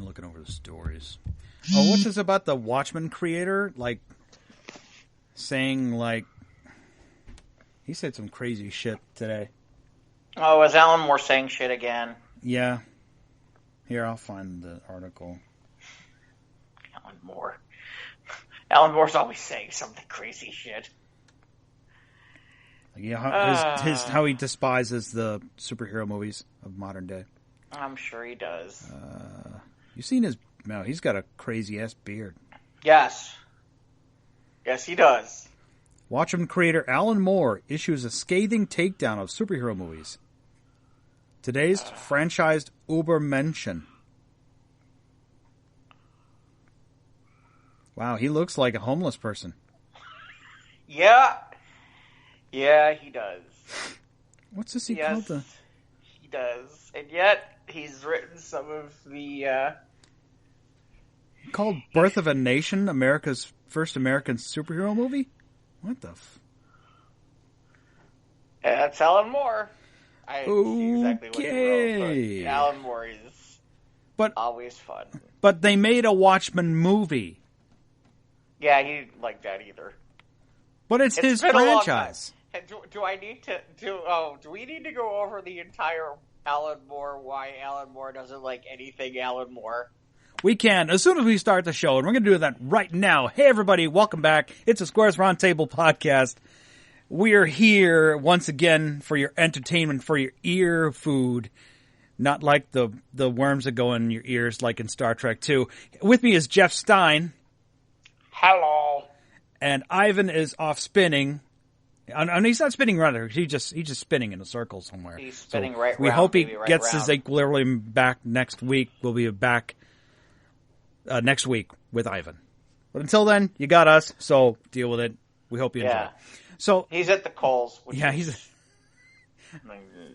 I'm looking over the stories. Oh, what's this about the Watchmen creator? Like, saying, like, he said some crazy shit today. Oh, was Alan Moore saying shit again? Yeah. Here, I'll find the article. Alan Moore. Alan Moore's always saying something crazy shit. Yeah, how he despises the superhero movies of modern day. I'm sure he does. You seen his... No, he's got a crazy-ass beard. Yes. Yes, he does. Watchmen creator Alan Moore issues a scathing takedown of superhero movies. Today's franchised Ubermenschen. Wow, he looks like a homeless person. Yeah. Yeah, he does. What's this he called the... He does. And yet, he's written some of the... Called Birth of a Nation, America's first American superhero movie? What the That's Alan Moore. I see exactly what he wrote, but Alan Moore is always fun. But they made a Watchmen movie. Yeah, he didn't like that either. But it's his franchise. Do I need to do we need to go over the entire Alan Moore, why Alan Moore doesn't like anything Alan Moore? We can, as soon as we start the show, and we're going to do that right now. Hey, everybody, welcome back. It's a Squares Roundtable podcast. We are here once again for your entertainment, for your ear food, not like the worms that go in your ears like in Star Trek 2. With me is Jeff Stein. Hello. And Ivan is off spinning. And he's not spinning around there. He's just spinning in a circle somewhere. He's spinning right we round, hope he right gets round. his equilibrium back next week. We'll be back next week with Ivan. But until then, you got us, so deal with it. We hope you enjoy. So he's at the Coles.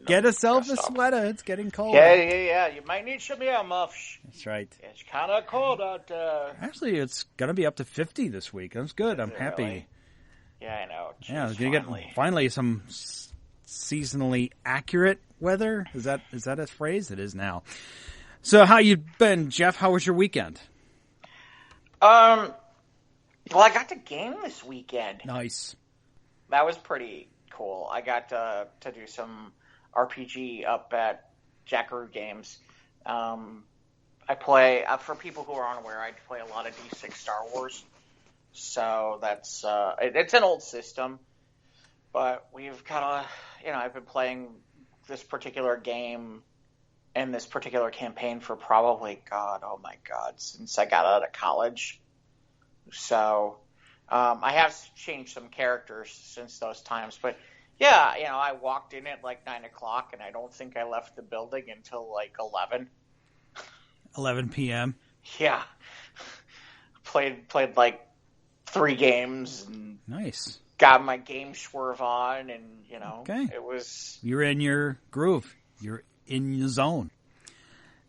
Get yourself a sweater. It's getting cold. Yeah. You might need some earmuffs. That's right. It's kind of cold out there. Actually, it's going to be up to 50 this week. That's good. I'm happy. Really? Yeah, I know. Jeez, yeah, we're going to get finally some seasonally accurate weather. Is that a phrase? It is now. So how you been, Jeff? How was your weekend? Well, I got to game this weekend. Nice. That was pretty cool. I got to do some RPG up at Jackaroo Games. I play, for people who are unaware, I play a lot of D6 Star Wars. So that's, it's an old system, but we've kind of, I've been playing this particular game and this particular campaign for probably, since I got out of college. So, I have changed some characters since those times, but yeah, I walked in at like 9 o'clock and I don't think I left the building until like 11 p.m. Yeah. Played like 3 games and nice. Got my game swerve on and, okay. It was... You're in your groove. You're in your zone.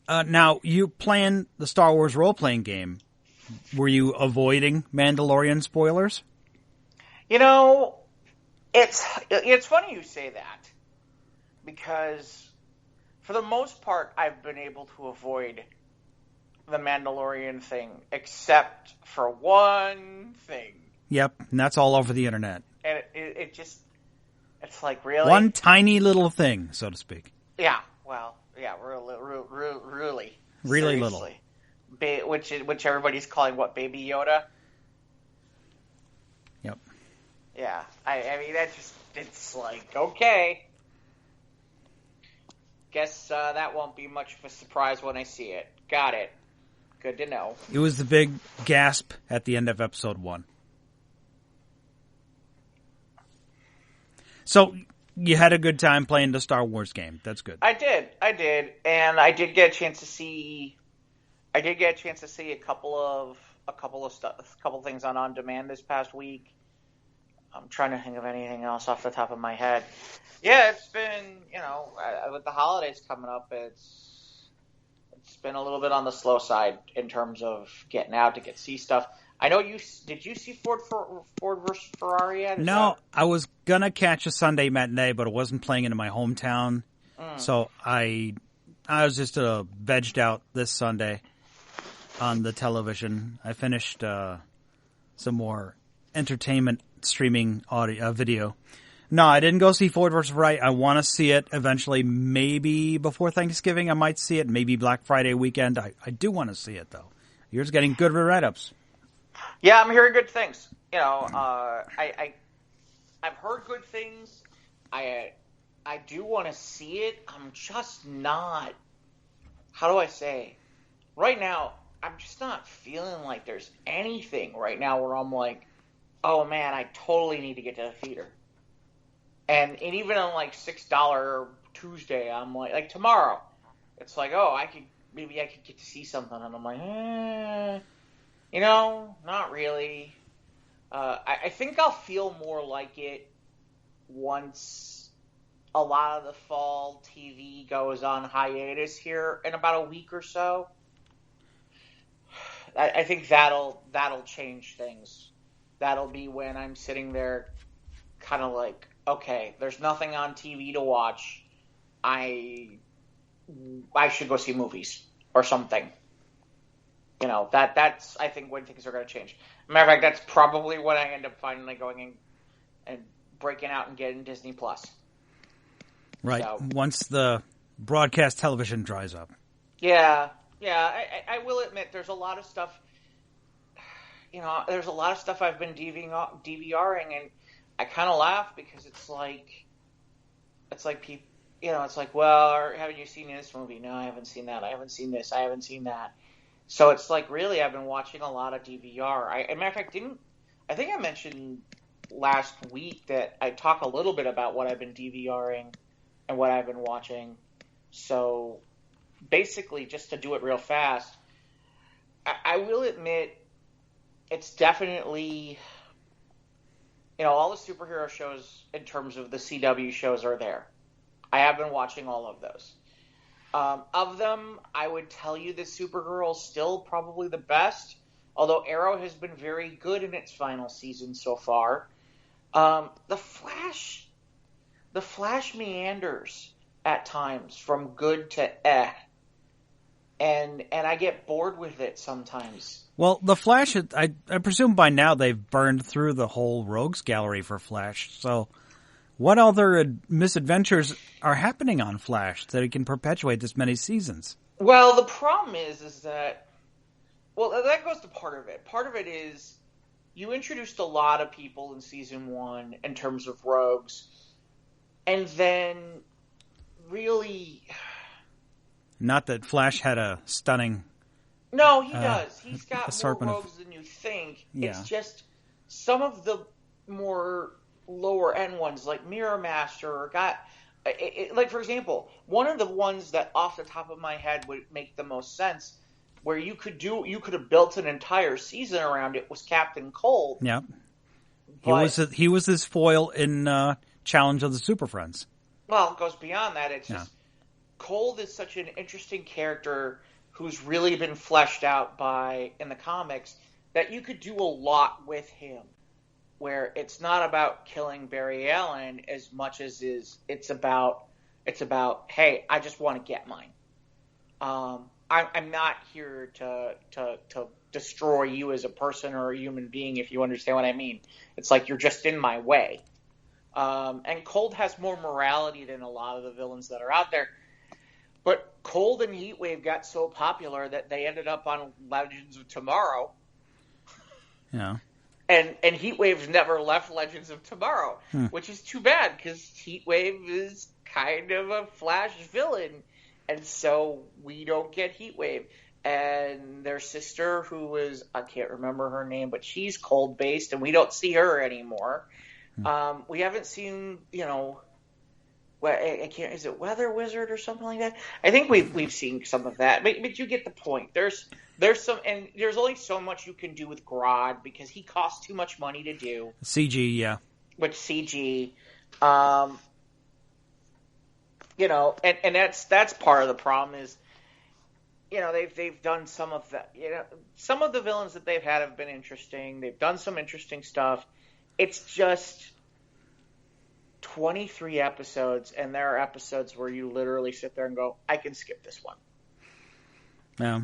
Now, you playing the Star Wars role-playing game. Were you avoiding Mandalorian spoilers? It's funny you say that because for the most part, I've been able to avoid the Mandalorian thing except for one thing. Yep, and that's all over the internet. And it's like, really? One tiny little thing, so to speak. Yeah, well, yeah, really. Really little. Which everybody's calling what, Baby Yoda? Yep. Yeah, I mean, it's like, okay. Guess that won't be much of a surprise when I see it. Got it. Good to know. It was the big gasp at the end of episode 1. So, you had a good time playing the Star Wars game. That's good. I did. And I did get a chance to see a couple of things on demand this past week. I'm trying to think of anything else off the top of my head. Yeah, it's been, with the holidays coming up, it's been a little bit on the slow side in terms of getting out to see stuff. I know did you see Ford versus Ferrari yet? I was going to catch a Sunday matinee, but it wasn't playing in my hometown. So I was just vegged out this Sunday. on the television. I finished some more entertainment streaming audio video. No, I didn't go see Ford vs. Ferrari. I want to see it eventually. Maybe before Thanksgiving I might see it. Maybe Black Friday weekend. I do want to see it, though. Yours getting good write-ups. Yeah, I'm hearing good things. You know, I've heard good things. I do want to see it. I'm just not. How do I say? Right now, I'm just not feeling like there's anything right now where I'm like, oh man, I totally need to get to the theater. And even on like $6 Tuesday, I'm like tomorrow, it's like, oh, maybe I could get to see something, and I'm like, you know, not really. I think I'll feel more like it once a lot of the fall TV goes on hiatus here in about a week or so. I think that'll change things. That'll be when I'm sitting there kind of like, okay, there's nothing on TV to watch. I should go see movies or something. You know, that's I think when things are going to change. Matter of fact, that's probably when I end up finally going in and breaking out and getting Disney Plus. Right. So, once the broadcast television dries up. Yeah. I will admit there's a lot of stuff. You know, there's a lot of stuff I've been DVRing, and I kind of laugh because it's like people, you know, it's like, well, haven't you seen this movie? No, I haven't seen that. I haven't seen this. I haven't seen that. So it's like, really, I've been watching a lot of DVR. As a matter of fact, I think I mentioned last week that I talk a little bit about what I've been DVRing and what I've been watching. So basically, just to do it real fast, I will admit it's definitely, you know, all the superhero shows in terms of the CW shows are there. I have been watching all of those. Of them, I would tell you that Supergirl's still probably the best, although Arrow has been very good in its final season so far. The Flash meanders at times from good to and I get bored with it sometimes. Well, the Flash, I presume by now they've burned through the whole rogues gallery for Flash, so what other misadventures are happening on Flash that it can perpetuate this many seasons? Well, the problem is that, well, that goes to part of it. Part of it is you introduced a lot of people in season 1 in terms of rogues, and then really... Not that Flash had a stunning... No, he does. He's got more rogues than you think. Yeah. It's just some of the more lower end ones, like Mirror Master, like, for example, one of the ones that off the top of my head would make the most sense, where you could have built an entire season around it, was Captain Cold. Yeah. He was his foil in Challenge of the Super Friends. Well, it goes beyond that. It's just Cold is such an interesting character who's really been fleshed out in the comics, that you could do a lot with him, where it's not about killing Barry Allen as much as it's about, hey, I just want to get mine. I'm not here to destroy you as a person or a human being, if you understand what I mean. It's like you're just in my way. And Cold has more morality than a lot of the villains that are out there. But Cold and Heatwave got so popular that they ended up on Legends of Tomorrow. Yeah. And Heatwave's never left Legends of Tomorrow, which is too bad, because Heatwave is kind of a Flash villain. And so we don't get Heatwave. And their sister, who is, I can't remember her name, but she's Cold-based, and we don't see her anymore. We haven't seen, you know... is it Weather Wizard or something like that? I think we've seen some of that, but you get the point. There's some, and there's only so much you can do with Grodd because he costs too much money to do. CG, yeah. With CG, you know, and that's part of the problem is, you know, they've done some of that. You know, some of the villains that they've had have been interesting. They've done some interesting stuff. It's just 23 episodes, and there are episodes where you literally sit there and go, I can skip this one. Yeah.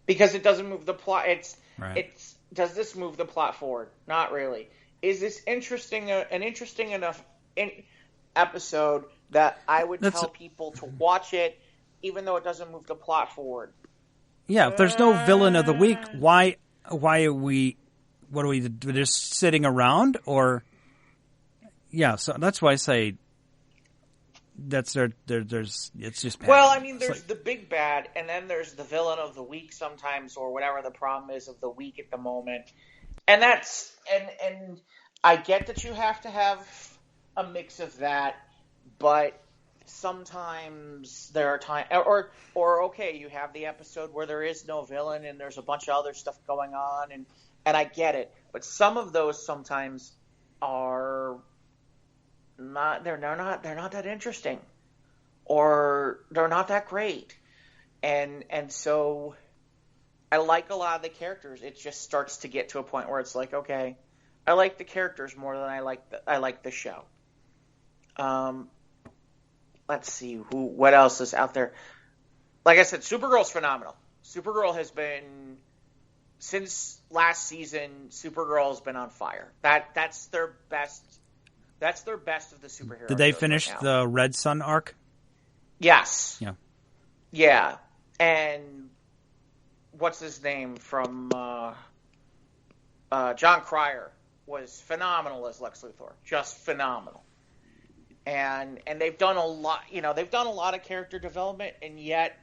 because it doesn't move the plot. Right. Does this move the plot forward? Not really. Is this an interesting enough episode that I would tell people to watch it, even though it doesn't move the plot forward? Yeah, if there's no villain of the week, why are we? What are we just sitting around? Or yeah, so that's why I say that's there's it's just bad. Well, I mean, there's the big bad, and then there's the villain of the week sometimes, or whatever the problem is of the week at the moment. And that's and I get that you have to have a mix of that, but sometimes there are times, or okay, you have the episode where there is no villain and there's a bunch of other stuff going on, and I get it, but some of those sometimes are not they're not that interesting, or they're not that great, and so I like a lot of the characters. It just starts to get to a point where it's like, okay, I like the characters more than I like the show. Let's see what else is out there. Like I said, Supergirl's phenomenal. Supergirl has been, since last season, Supergirl's been on fire. That's their best. That's their best of the superheroes. Did they finish the Red Sun arc? Yes. Yeah. Yeah. And what's his name from John Cryer was phenomenal as Lex Luthor. Just phenomenal. And they've done a lot, they've done a lot of character development, and yet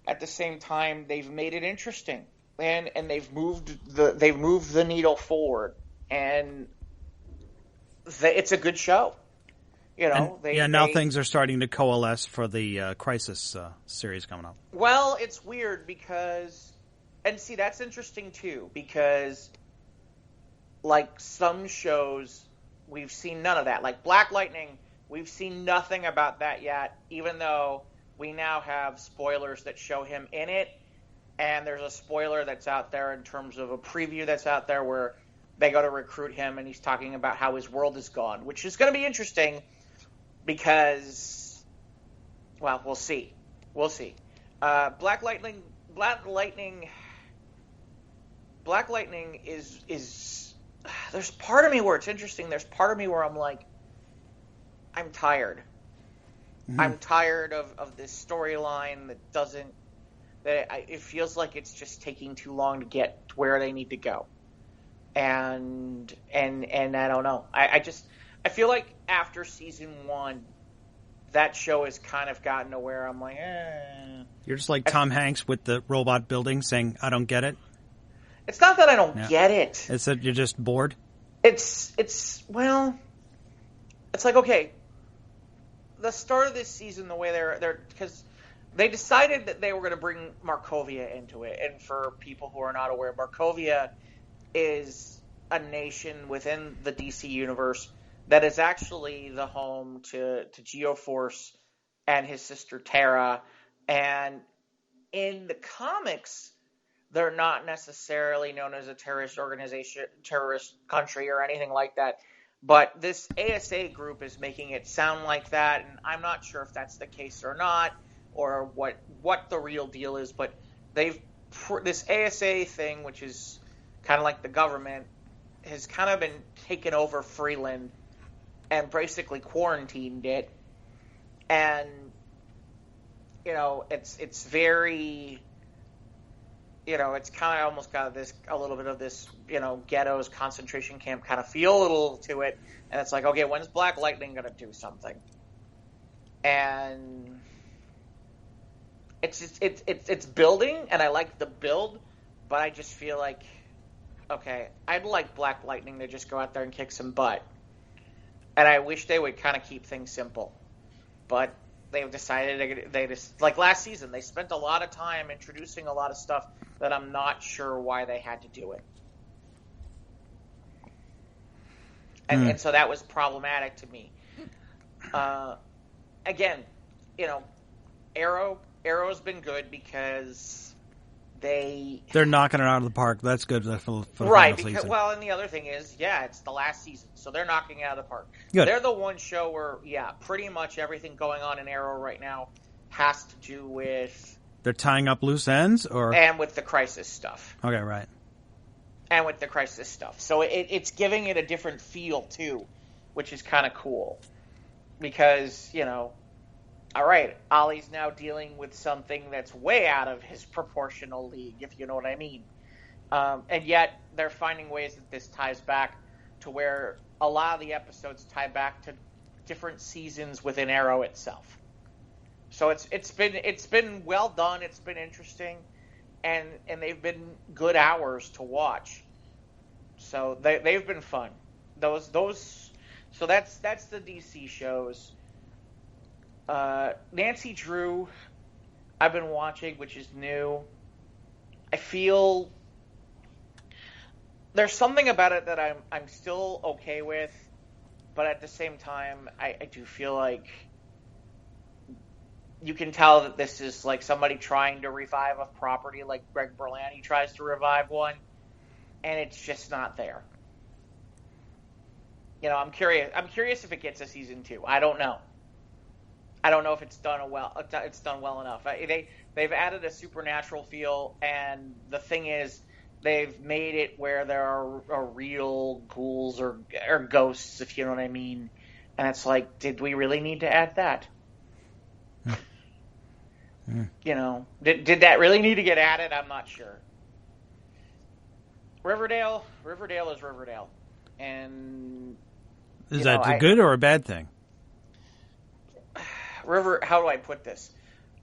at the same time they've made it interesting. And they've moved the needle forward, and it's a good show. Now things are starting to coalesce for the Crisis series coming up. Well, it's weird because, and see, that's interesting too, because like some shows, we've seen none of that. Like Black Lightning, we've seen nothing about that yet, even though we now have spoilers that show him in it, and there's a spoiler that's out there in terms of a preview that's out there where they go to recruit him, and he's talking about how his world is gone, which is going to be interesting because, well, we'll see. We'll see. Black Lightning is there's part of me where it's interesting. There's part of me where I'm like, I'm tired. Mm-hmm. I'm tired of this storyline that doesn't. It feels like it's just taking too long to get to where they need to go, and I don't know. I feel like after season 1, that show has kind of gotten to where I'm like, You're just like Tom Hanks with the robot building saying, I don't get it. It's not that I don't get it. It's that you're just bored? It's like, okay, the start of this season, the way they're because they decided that they were going to bring Markovia into it. And for people who are not aware, Markovia is a nation within the DC universe that is actually the home to Geoforce and his sister Terra. And in the comics, they're not necessarily known as a terrorist organization, terrorist country, or anything like that. But this ASA group is making it sound like that, and I'm not sure if that's the case or not, or what the real deal is. But this ASA thing, which is kind of like the government, has kind of been taken over Freeland and basically quarantined it. And it's very. It's kind of almost got a little bit of this, ghettos, concentration camp kind of feel a little to it. And it's like, okay, when's Black Lightning going to do something? And it's building, and I like the build, but I just feel like, okay, I'd like Black Lightning to just go out there and kick some butt. And I wish they would kind of keep things simple. But they've decided like last season, they spent a lot of time introducing a lot of stuff that I'm not sure why they had to do it. And so that was problematic to me. Again, Arrow's been good because they're knocking it out of the park. That's good for right. Because, well, and the other thing is, it's the last season, so they're knocking it out of the park. Good. They're the one show where, pretty much everything going on in Arrow right now has to do with They're tying up loose ends, or and with the Crisis stuff. Okay, right. And with the Crisis stuff. So it's giving it a different feel, too, which is kind of cool. Because, you know, all right, Ollie's now dealing with something that's way out of his proportional league, if you know what I mean. And yet, they're finding ways that this ties back to where a lot of the episodes tie back to different seasons within Arrow itself. So it's been well done. It's been interesting, and they've been good hours to watch. So they've been fun. Those. So that's the DC shows. Nancy Drew, I've been watching, which is new. I feel there's something about it that I'm still okay with, but at the same time, I do feel like you can tell that this is like somebody trying to revive a property like Greg Berlanti tries to revive one, and it's just not there. You know, I'm curious if it gets a season 2. I don't know. I don't know if it's done well enough. They've added a supernatural feel, and the thing is, they've made it where there are real ghouls or ghosts, if you know what I mean. And it's like, did we really need to add that? You know, did that really need to get added? I'm not sure. Riverdale is Riverdale, and is that a good or a bad thing? How do I put this?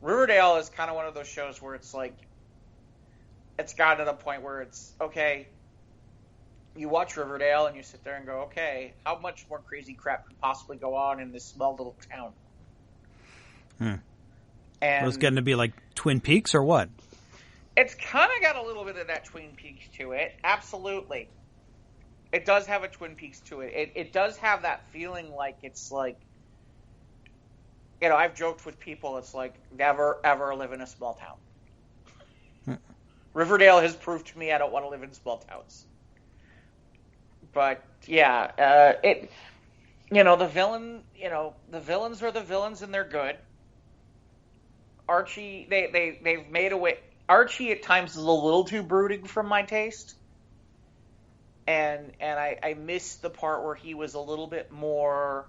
Riverdale is kind of one of those shows where it's like, it's gotten to the point where it's, okay, you watch Riverdale and you sit there and go, okay, how much more crazy crap could possibly go on in this small little town? And it's getting to be like Twin Peaks or what? It's kind of got a little bit of that Twin Peaks to it. Absolutely. It does have a Twin Peaks to it. It does have that feeling like it's like, you know, I've joked with people, it's like, never, ever live in a small town. Riverdale has proved to me I don't want to live in small towns. But, yeah, the villains are the villains and they're good. Archie, they've made a way. Archie at times is a little too brooding for my taste. And I missed the part where he was a little bit more.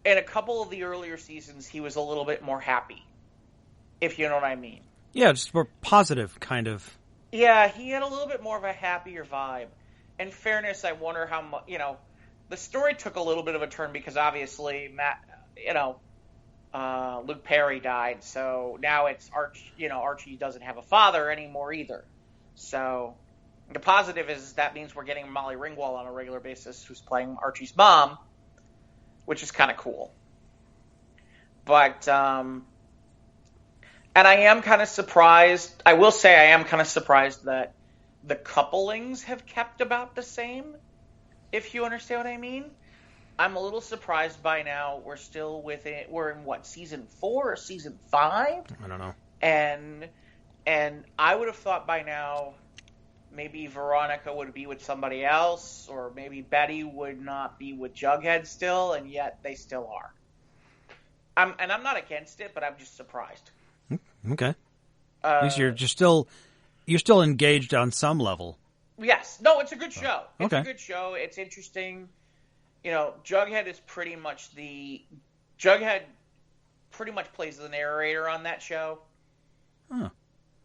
In a couple of the earlier seasons, he was a little bit more happy, if you know what I mean. Yeah, just more positive, kind of. Yeah, he had a little bit more of a happier vibe. In fairness, I wonder how much, the story took a little bit of a turn because obviously Luke Perry died, so now it's Archie doesn't have a father anymore either. So the positive is that means we're getting Molly Ringwald on a regular basis, who's playing Archie's mom, which is kind of cool. But and I am kind of surprised. I will say I am kind of surprised that the couplings have kept about the same, if you understand what I mean. I'm a little surprised by now. We're still we're in what, season 4 or season 5? I don't know. And I would have thought by now maybe Veronica would be with somebody else, or maybe Betty would not be with Jughead still, and yet they still are. I'm not against it, but I'm just surprised. Okay. At least you're still engaged on some level. Yes. No, it's a good show. It's okay. a good show. It's interesting. Jughead is Jughead pretty much plays the narrator on that show. Huh.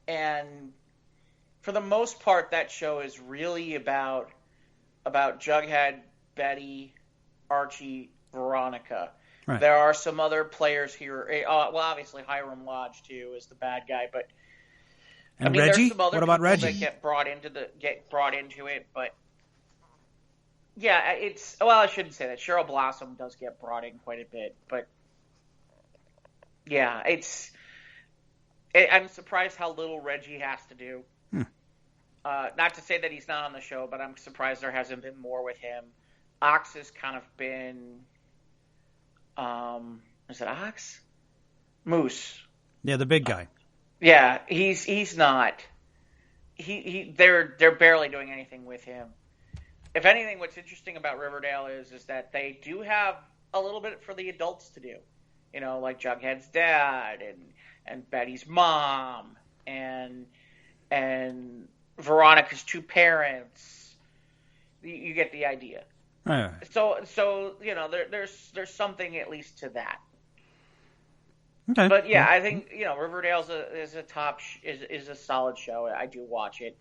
And for the most part, that show is really about Jughead, Betty, Archie, Veronica. Right. There are some other players here. Obviously Hiram Lodge too is the bad guy, but and Reggie? There's some other what about Reggie? That get brought into it, but yeah, I shouldn't say that. Cheryl Blossom does get brought in quite a bit, but yeah, I'm surprised how little Reggie has to do. Not to say that he's not on the show, but I'm surprised there hasn't been more with him. Ox has kind of been, is it Ox? Moose. Yeah, the big guy. Yeah, he's not. They're barely doing anything with him. If anything, what's interesting about Riverdale is that they do have a little bit for the adults to do. Like Jughead's dad and Betty's mom and Veronica's two parents. You get the idea. Right. So there's something at least to that. Okay. But yeah, I think Riverdale is a solid show. I do watch it.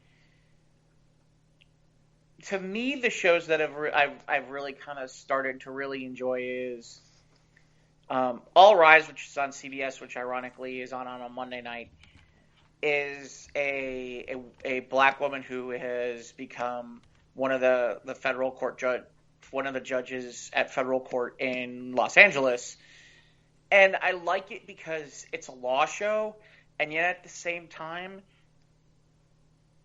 To me, the shows that I've really kind of started to really enjoy is All Rise, which is on CBS, which ironically is on a Monday night, is a black woman who has become one of the federal court one of the judges at federal court in Los Angeles. And I like it because it's a law show, and yet at the same time,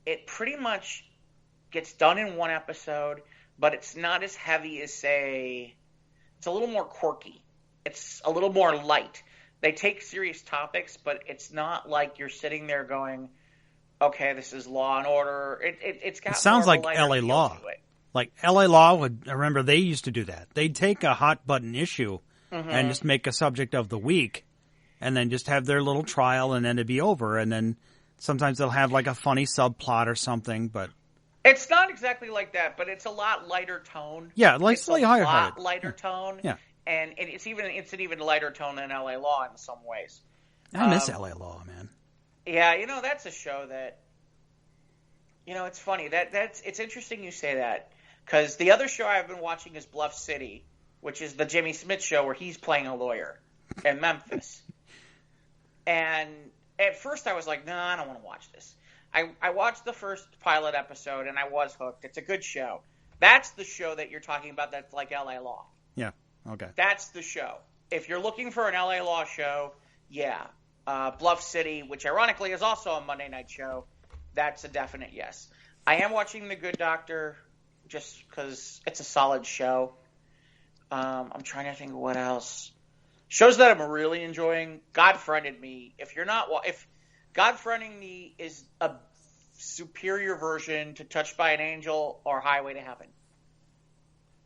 it pretty much gets done in one episode, but it's not as heavy as, say, it's a little more quirky. It's a little more light. They take serious topics, but it's not like you're sitting there going, okay, this is Law and Order. It's got it sounds more of like a lighter LA feel Law. to it. Like LA Law I remember they used to do that. They'd take a hot button issue and just make a subject of the week and then just have their little trial and then it'd be over. And then sometimes they'll have like a funny subplot or something, but it's not exactly like that, but it's a lot lighter tone. yeah, like slightly higher. It's a lot lighter tone. Yeah. And it's an even lighter tone than LA Law in some ways. I miss LA Law, man. Yeah, that's a show that, it's funny. It's interesting you say that, because the other show I've been watching is Bluff City, which is the Jimmy Smith show where he's playing a lawyer in Memphis. And at first I was like, no, I don't want to watch this. I watched the first pilot episode and I was hooked. It's a good show. That's the show that you're talking about that's like LA Law. Yeah, okay. That's the show. If you're looking for an LA Law show, yeah. Bluff City, which ironically is also a Monday night show, that's a definite yes. I am watching The Good Doctor just because it's a solid show. I'm trying to think of what else. Shows that I'm really enjoying. God Friended Me. If God Friending Me is a superior version to Touched by an Angel or Highway to Heaven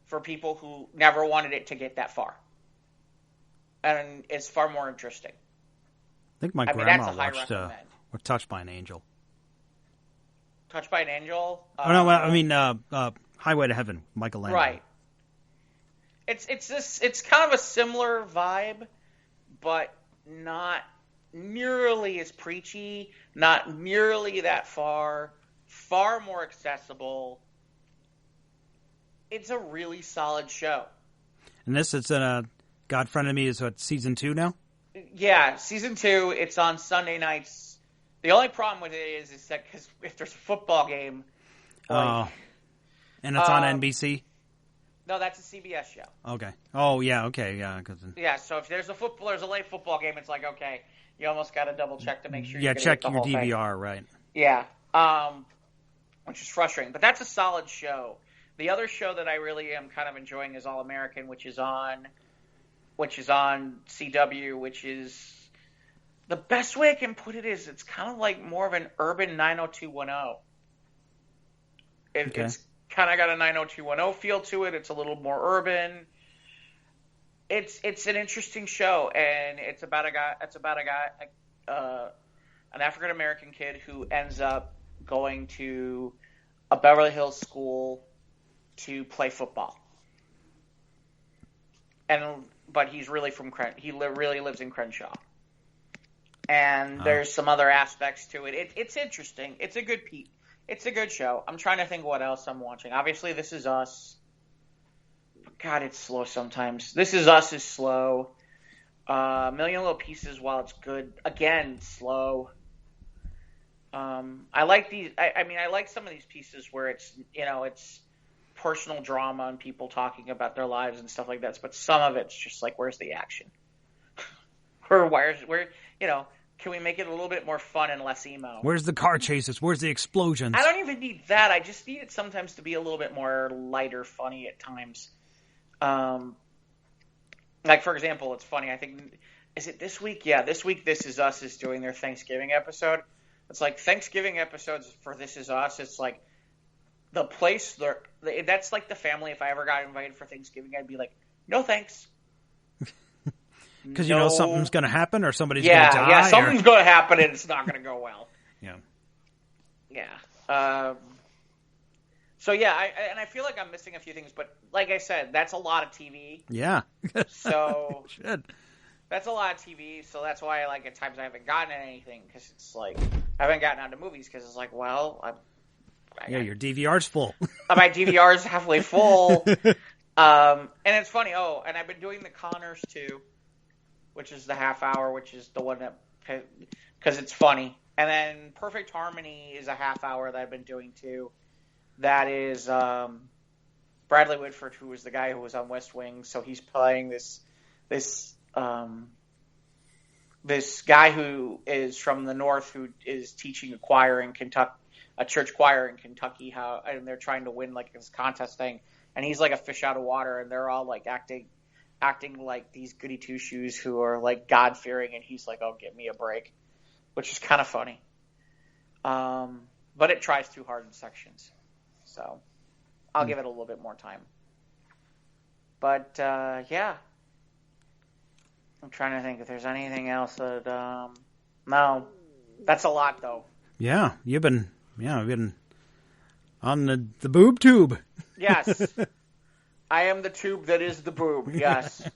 for people who never wanted it to get that far. And it's far more interesting. I think my grandma watched Touched by an Angel. Touched by an Angel? Highway to Heaven, Michael Landon. Right. It's kind of a similar vibe, but not nearly as preachy, not nearly that far more accessible. It's a really solid show. And it's in God Friended Me is what, season 2 now? Yeah, season 2. It's on Sunday nights. The only problem with it is that because if there's a football game, and it's on NBC. No, that's a CBS show. Okay. Oh yeah. Okay. Yeah. Yeah. So if there's a late football game, it's like okay, you almost got to double check to make sure. Yeah, check your DVR, thing. Right? Yeah. Which is frustrating, but that's a solid show. The other show that I really am kind of enjoying is All American, which is on CW, which is the best way I can put it is it's kind of like more of an urban 90210. It's kind of got a 90210 feel to it. It's a little more urban. It's an interesting show, and it's about a guy, an African American kid who ends up going to a Beverly Hills school to play football. But he's really really lives in Crenshaw. And there's some other aspects to it. It's interesting. It's a good show. I'm trying to think what else I'm watching. Obviously, This Is Us. God, it's slow sometimes. This Is Us is slow. Million Little Pieces, while it's good, again, slow. I like these. I like some of these pieces where it's personal drama and people talking about their lives and stuff like that. But some of it's just like, where's the action? Can we make it a little bit more fun and less emo? Where's the car chases? Where's the explosions? I don't even need that. I just need it sometimes to be a little bit more lighter, funny at times. Like, for example, it's funny. I think, is it this week? Yeah, this week This Is Us is doing their Thanksgiving episode. It's like Thanksgiving episodes for This Is Us. It's like the place, that's like the family. If I ever got invited for Thanksgiving, I'd be like, no thanks. Because you know something's going to happen or somebody's going to die? Yeah, something's going to happen and it's not going to go well. Yeah. Yeah. So, yeah, I feel like I'm missing a few things, but like I said, that's a lot of TV. Yeah. So Should. That's a lot of TV, so that's why, like, at times I haven't gotten anything, because it's like, I haven't gotten onto movies, because it's like, well, your DVR's full. My DVR's halfway full. And it's funny, and I've been doing the Connors, too, which is the half hour, which is the one that, because it's funny. And then Perfect Harmony is a half hour that I've been doing, too. That is Bradley Whitford, who was the guy who was on West Wing, so he's playing this guy who is from the north who is teaching a choir in Kentucky, a church choir in Kentucky, and they're trying to win like this contest thing, and he's like a fish out of water, and they're all like acting like these goody two shoes who are like God fearing, and he's like, "Oh, give me a break," which is kind of funny. But it tries too hard in sections, so I'll give it a little bit more time. But yeah. I'm trying to think if there's anything else that, no. That's a lot, though. Yeah, you've been on the boob tube. Yes. I am the tube that is the boob, yes.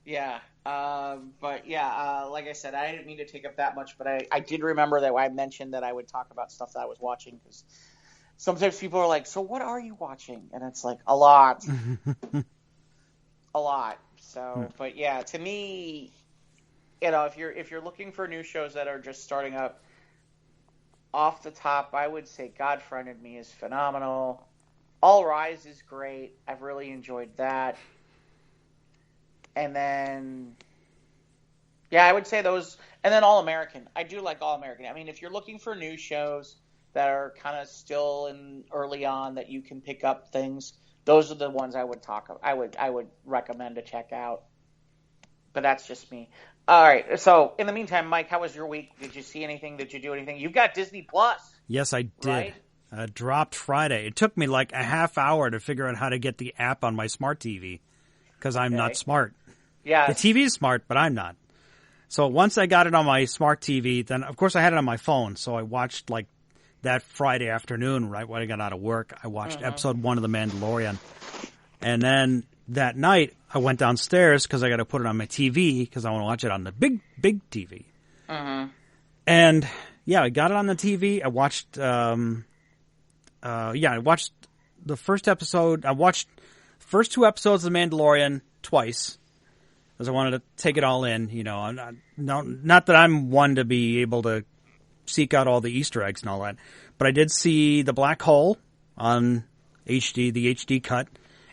Yeah. But, yeah, like I said, I didn't mean to take up that much, but I did remember that I mentioned that I would talk about stuff that I was watching, because sometimes people are like, so what are you watching? And it's like, a lot. A lot. So, but yeah, to me, if you're looking for new shows that are just starting up, off the top, I would say God Friended Me is phenomenal. All Rise is great. I've really enjoyed that. And then, yeah, I would say those. And then All American. I do like All American. I mean, if you're looking for new shows that are kind of still in early on that you can pick up things, those are the ones I would I would recommend to check out. But that's just me. All right. So in the meantime, Mike, how was your week? Did you see anything? Did you do anything? You've got Disney Plus. Yes, I did. Right? Dropped Friday. It took me like a half hour to figure out how to get the app on my smart TV because I'm not smart. Yeah. The TV is smart, but I'm not. So once I got it on my smart TV, then of course I had it on my phone. So I watched like that Friday afternoon, right when I got out of work, I watched episode 1 of The Mandalorian. And then that night, I went downstairs because I got to put it on my TV because I want to watch it on the big TV. And yeah, I got it on the TV. I watched, I watched the first episode. I watched the first 2 episodes of The Mandalorian twice because I wanted to take it all in. You know, not that I'm one to be able to seek out all the Easter eggs and all that. But I did see the black hole on HD, the HD cut.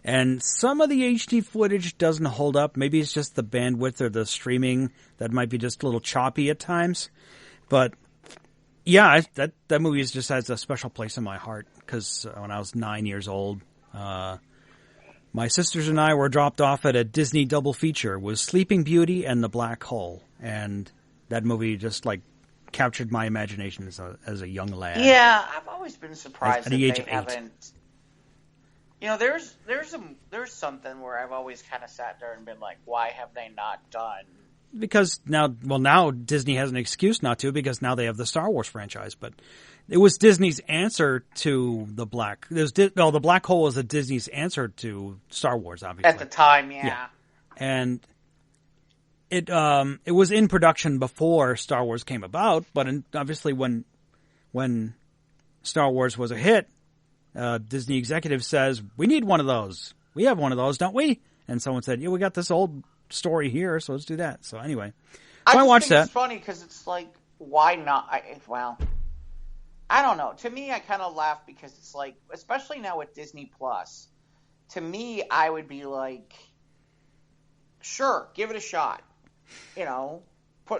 And some of the HD footage doesn't hold up. Maybe it's just the bandwidth or the streaming that might be just a little choppy at times. But yeah, that movie just has a special place in my heart because when I was 9 years old, my sisters and I were dropped off at a Disney double feature with Sleeping Beauty and The Black Hole. And that movie just like captured my imagination as a young lad. Yeah, I've always been surprised at that the age they of 8. haven't. You know, there's something where I've always kind of sat there and been like, why have they not done? Because now Disney has an excuse not to because now they have the Star Wars franchise. But it was Disney's answer to the Black. The Black Hole was Disney's answer to Star Wars, obviously at the time. Yeah. And it was in production before Star Wars came about, but obviously when Star Wars was a hit, Disney executive says, we need one of those. We have one of those, don't we? And someone said, yeah, we got this old story here, so let's do that. So anyway, I watched that. It's funny because it's like, why not? I don't know. To me, I kind of laugh because it's like, especially now with Disney Plus, to me, I would be like, sure, give it a shot. You know,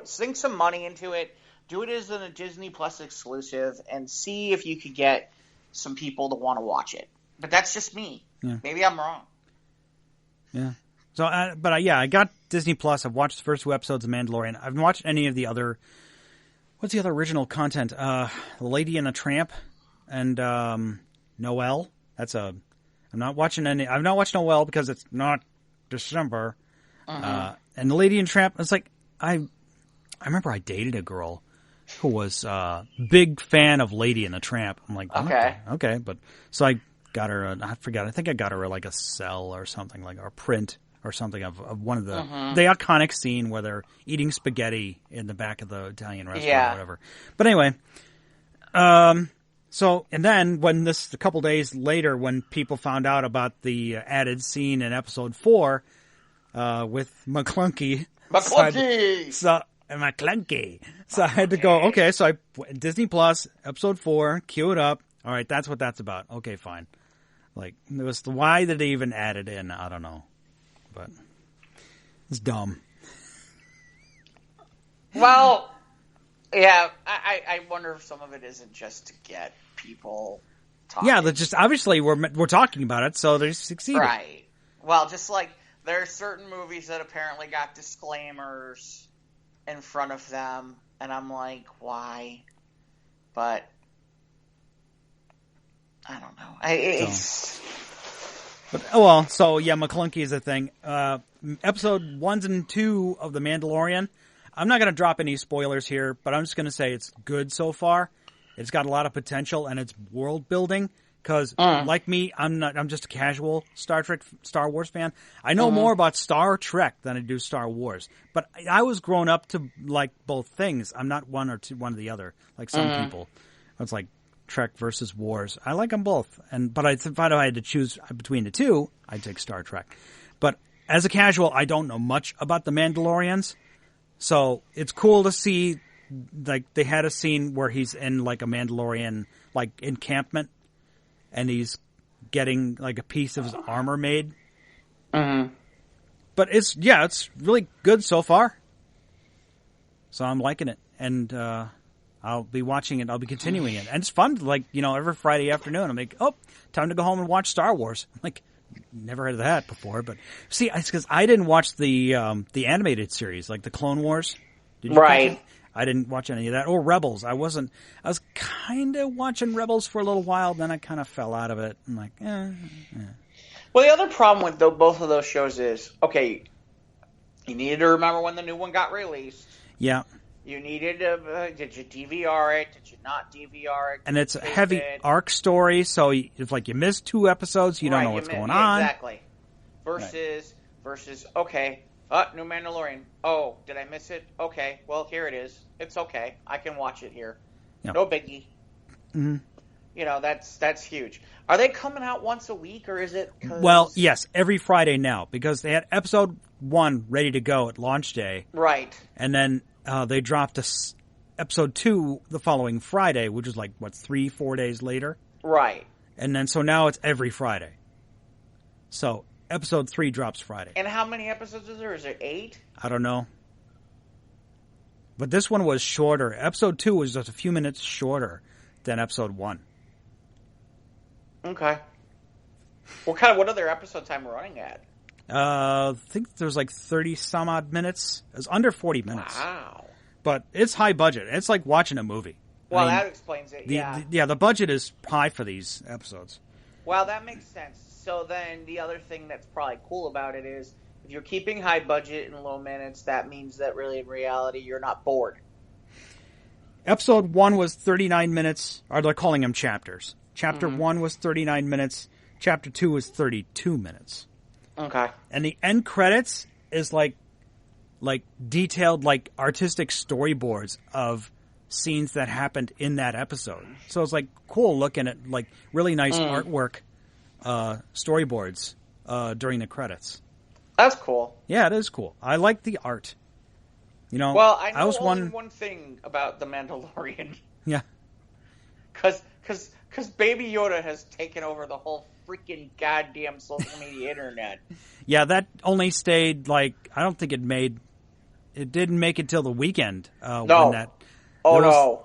sink some money into it, do it as a Disney Plus exclusive, and see if you could get some people to want to watch it. But that's just me. Yeah. Maybe I'm wrong. Yeah. So, I got Disney Plus. I've watched the first 2 episodes of Mandalorian. I haven't watched any of the other. What's the other original content? Lady and the Tramp and Noelle. I'm not watching any. I've not watched Noelle because it's not December. And the Lady and Tramp, it's like, I remember I dated a girl who was big fan of Lady and the Tramp. I'm like, okay. But so I got her, I think I got her like a cell or something, like a print or something of one of the iconic scene where they're eating spaghetti in the back of the Italian restaurant or whatever. But anyway, so, and then when a couple days later, when people found out about the added scene in episode 4 with McClunky. McClunky! McClunky. So I had to go, okay, so Disney Plus, episode 4, cue it up. All right, that's what that's about. Okay, fine. Like, it was why did they even add it in? I don't know. But it's dumb. Well, yeah, I wonder if some of it isn't just to get people talking. Yeah, just obviously we're talking about it, so they succeeded. Right. Well, just like there are certain movies that apparently got disclaimers in front of them, and I'm like, why? But I don't know. So yeah, McClunky is a thing. Episode 1 and 2 of The Mandalorian. I'm not going to drop any spoilers here, but I'm just going to say it's good so far. It's got a lot of potential, and it's world building. Because, like me, I'm just a casual Star Wars fan. I know more about Star Trek than I do Star Wars. But I was grown up to like both things. I'm not one or the other, like some people. It's like Trek versus Wars. I like them both. But if I had to choose between the two, I'd take Star Trek. But as a casual, I don't know much about the Mandalorians. So it's cool to see, like, they had a scene where he's in, like, a Mandalorian, like, encampment, and he's getting, like, a piece of his armor made. But it's really good so far. So I'm liking it. And I'll be watching it. I'll be continuing it. And it's fun, like, every Friday afternoon, I'm like, time to go home and watch Star Wars. I'm like, never heard of that before. But see, it's because I didn't watch the animated series, like the Clone Wars. Did you watch it? I didn't watch any of that. Or Rebels. I was kind of watching Rebels for a little while, then I kind of fell out of it. I'm like, Well, the other problem with both of those shows is, okay, you needed to remember when the new one got released. Yeah. You needed to, did you DVR it? Did you not DVR it? And it's a heavy arc story, so if you miss 2 episodes, you don't know what's going on. Exactly. Versus, okay, new Mandalorian. Oh, did I miss it? Okay, well, here it is. It's okay. I can watch it here. Yeah. No biggie. Mm-hmm. That's huge. Are they coming out once a week, or is it? Well, yes, every Friday now, because they had episode 1 ready to go at launch day. Right. And then they dropped episode 2 the following Friday, which is 3-4 days later. Right. And then so now it's every Friday. So episode 3 drops Friday. And how many episodes is there? Is it 8? I don't know. But this one was shorter. Episode 2 was just a few minutes shorter than episode 1. Okay. What other episode time we're running at? I think there's 30 some odd minutes. It was under 40 minutes. Wow. But it's high budget. It's like watching a movie. Well, that explains it, yeah. The budget is high for these episodes. Well, that makes sense. So then the other thing that's probably cool about it is if you're keeping high budget and low minutes, that means that really in reality you're not bored. Episode 1 was 39 minutes, or they're calling them chapters. Chapter 1 was 39 minutes. Chapter 2 was 32 minutes. Okay. And the end credits is like detailed, artistic storyboards of scenes that happened in that episode. So it's cool looking at really nice artwork, storyboards during the credits. That's cool. Yeah, it is cool. I like the art. Well, I know one thing about The Mandalorian. Yeah. Because Baby Yoda has taken over the whole freaking goddamn social media internet. Yeah, that only stayed, I don't think it didn't make it till the weekend. No. No.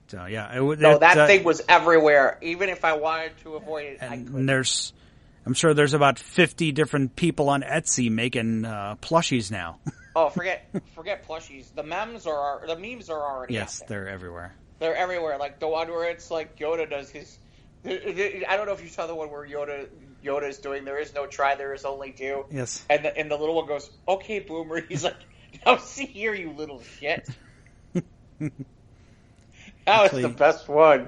So, yeah. That thing was everywhere, even if I wanted to avoid it. And I'm sure there's about 50 different people on Etsy making plushies now. Oh, forget plushies. The memes are already yes, out there. they're everywhere. They're everywhere. Like the one where it's Yoda does his I don't know if you saw the one where Yoda is doing "There is no try, there is only do." Yes. And the little one goes, "Okay, Boomer." He's like, "Now see here, you little shit." That was the best one.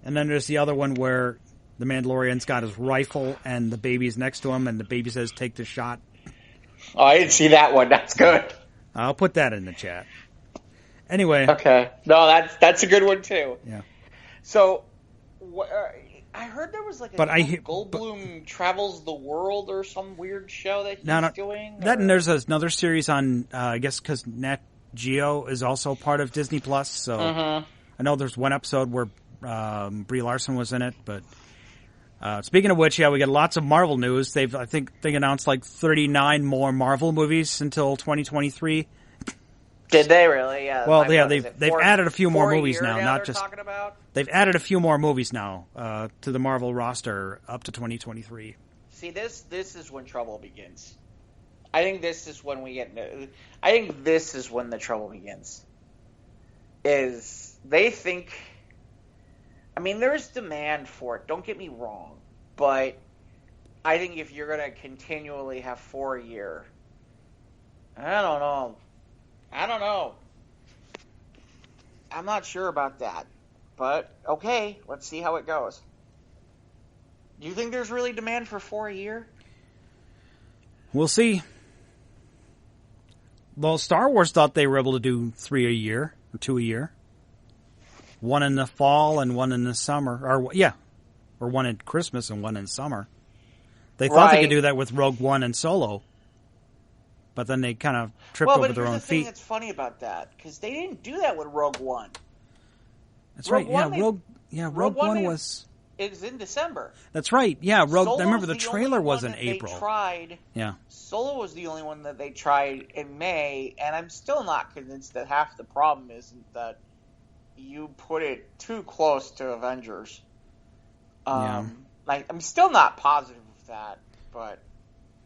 And then there's the other one where the Mandalorian's got his rifle and the baby's next to him, and the baby says, "Take the shot." Oh, I didn't see that one. That's good. I'll put that in the chat. Anyway. Okay. No, that's a good one too. Yeah. So, I heard there was like Goldblum travels the world or some weird show that he's doing. And there's another series on, I guess, because Nat Geo is also part of Disney Plus. So I know there's one episode where Brie Larson was in it. But speaking of which, yeah, we got lots of Marvel news. I think they announced like 39 more Marvel movies until 2023. Did they really? Yeah. Well, yeah, they've added a few more movies now. Not just talking about. They've added a few more movies now to the Marvel roster up to 2023. See, this is when trouble begins. I think this is when we get. I think this is when the trouble begins. Is they think. I mean, there's demand for it. Don't get me wrong, but I think if you're going to continually have 4 a year, I don't know. I'm not sure about that. But, okay, let's see how it goes. Do you think there's really demand for 4 a year? We'll see. Well, Star Wars thought they were able to do 3 a year, or 2 a year. One in the fall and one in the summer. Or one at Christmas and one in summer. They thought they could do that with Rogue One and Solo. But then they kind of tripped over their own feet. The thing that's funny about that, because they didn't do that with Rogue One. That's right. Rogue One was. It's in December. That's right. Yeah, I remember the trailer was in April. They tried. Yeah. Solo was the only one that they tried in May, and I'm still not convinced that half the problem isn't that you put it too close to Avengers. I'm still not positive of that, but.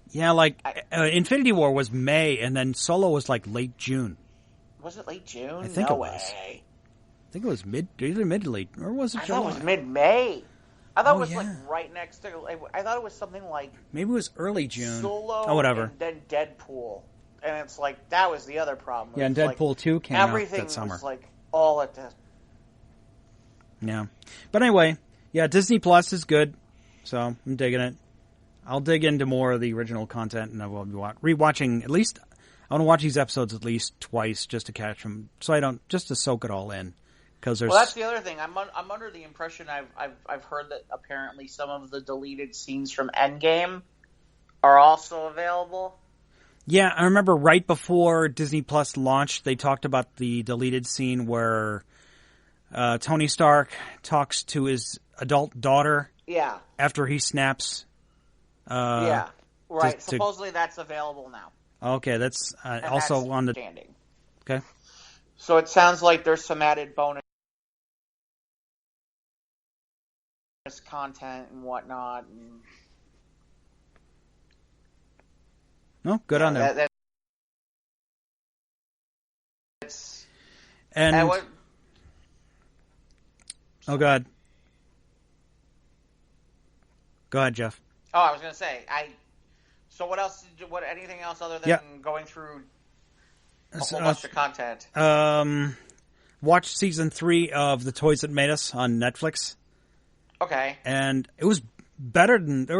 Yeah, Infinity War was May, and then Solo was like late June. Was it late June? I think it was. I think it was either mid to late, or was it July? I thought it was mid-May. I thought it was like right next to. I thought it was something like maybe it was early June. Solo, whatever. And then Deadpool, and it's like that was the other problem. Yeah, and Deadpool 2 came out that summer. Everything was like all at the. Yeah, but anyway, yeah, Disney Plus is good, so I'm digging it. I'll dig into more of the original content, and I will be rewatching at least. I want to watch these episodes at least twice just to catch them, just to soak it all in. Well, that's the other thing. I'm under the impression I've heard that apparently some of the deleted scenes from Endgame are also available. Yeah, I remember right before Disney Plus launched, they talked about the deleted scene where Tony Stark talks to his adult daughter. Yeah. After he snaps. Yeah. Right. Supposedly that's available now. Okay, that's also that's on the. Standing. Okay. So it sounds like there's some added bonus content and whatnot. No, good on them. Oh, God. Go ahead, Jeff. Oh, I was going to say, so what else? Anything else other than going through a whole bunch of content? Watched season 3 of The Toys That Made Us on Netflix. Okay. And it was better than it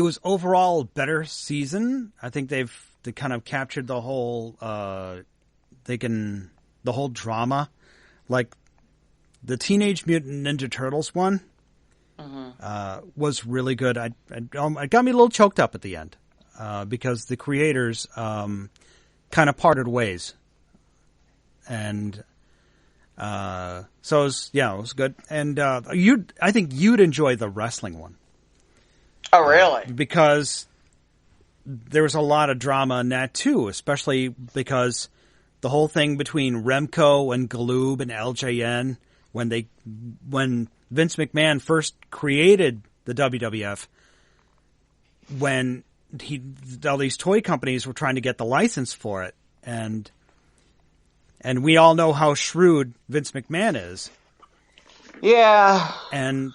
was overall a better season. I think they kind of captured the whole the whole drama, like the Teenage Mutant Ninja Turtles one. Was really good. It got me a little choked up at the end because the creators kind of parted ways, and so it was good. And I think you'd enjoy the wrestling one. Oh, really? Because there was a lot of drama in that too, especially because the whole thing between Remco and Galoob and LJN when Vince McMahon first created the WWF, when all these toy companies were trying to get the license for it, and we all know how shrewd Vince McMahon is. Yeah. And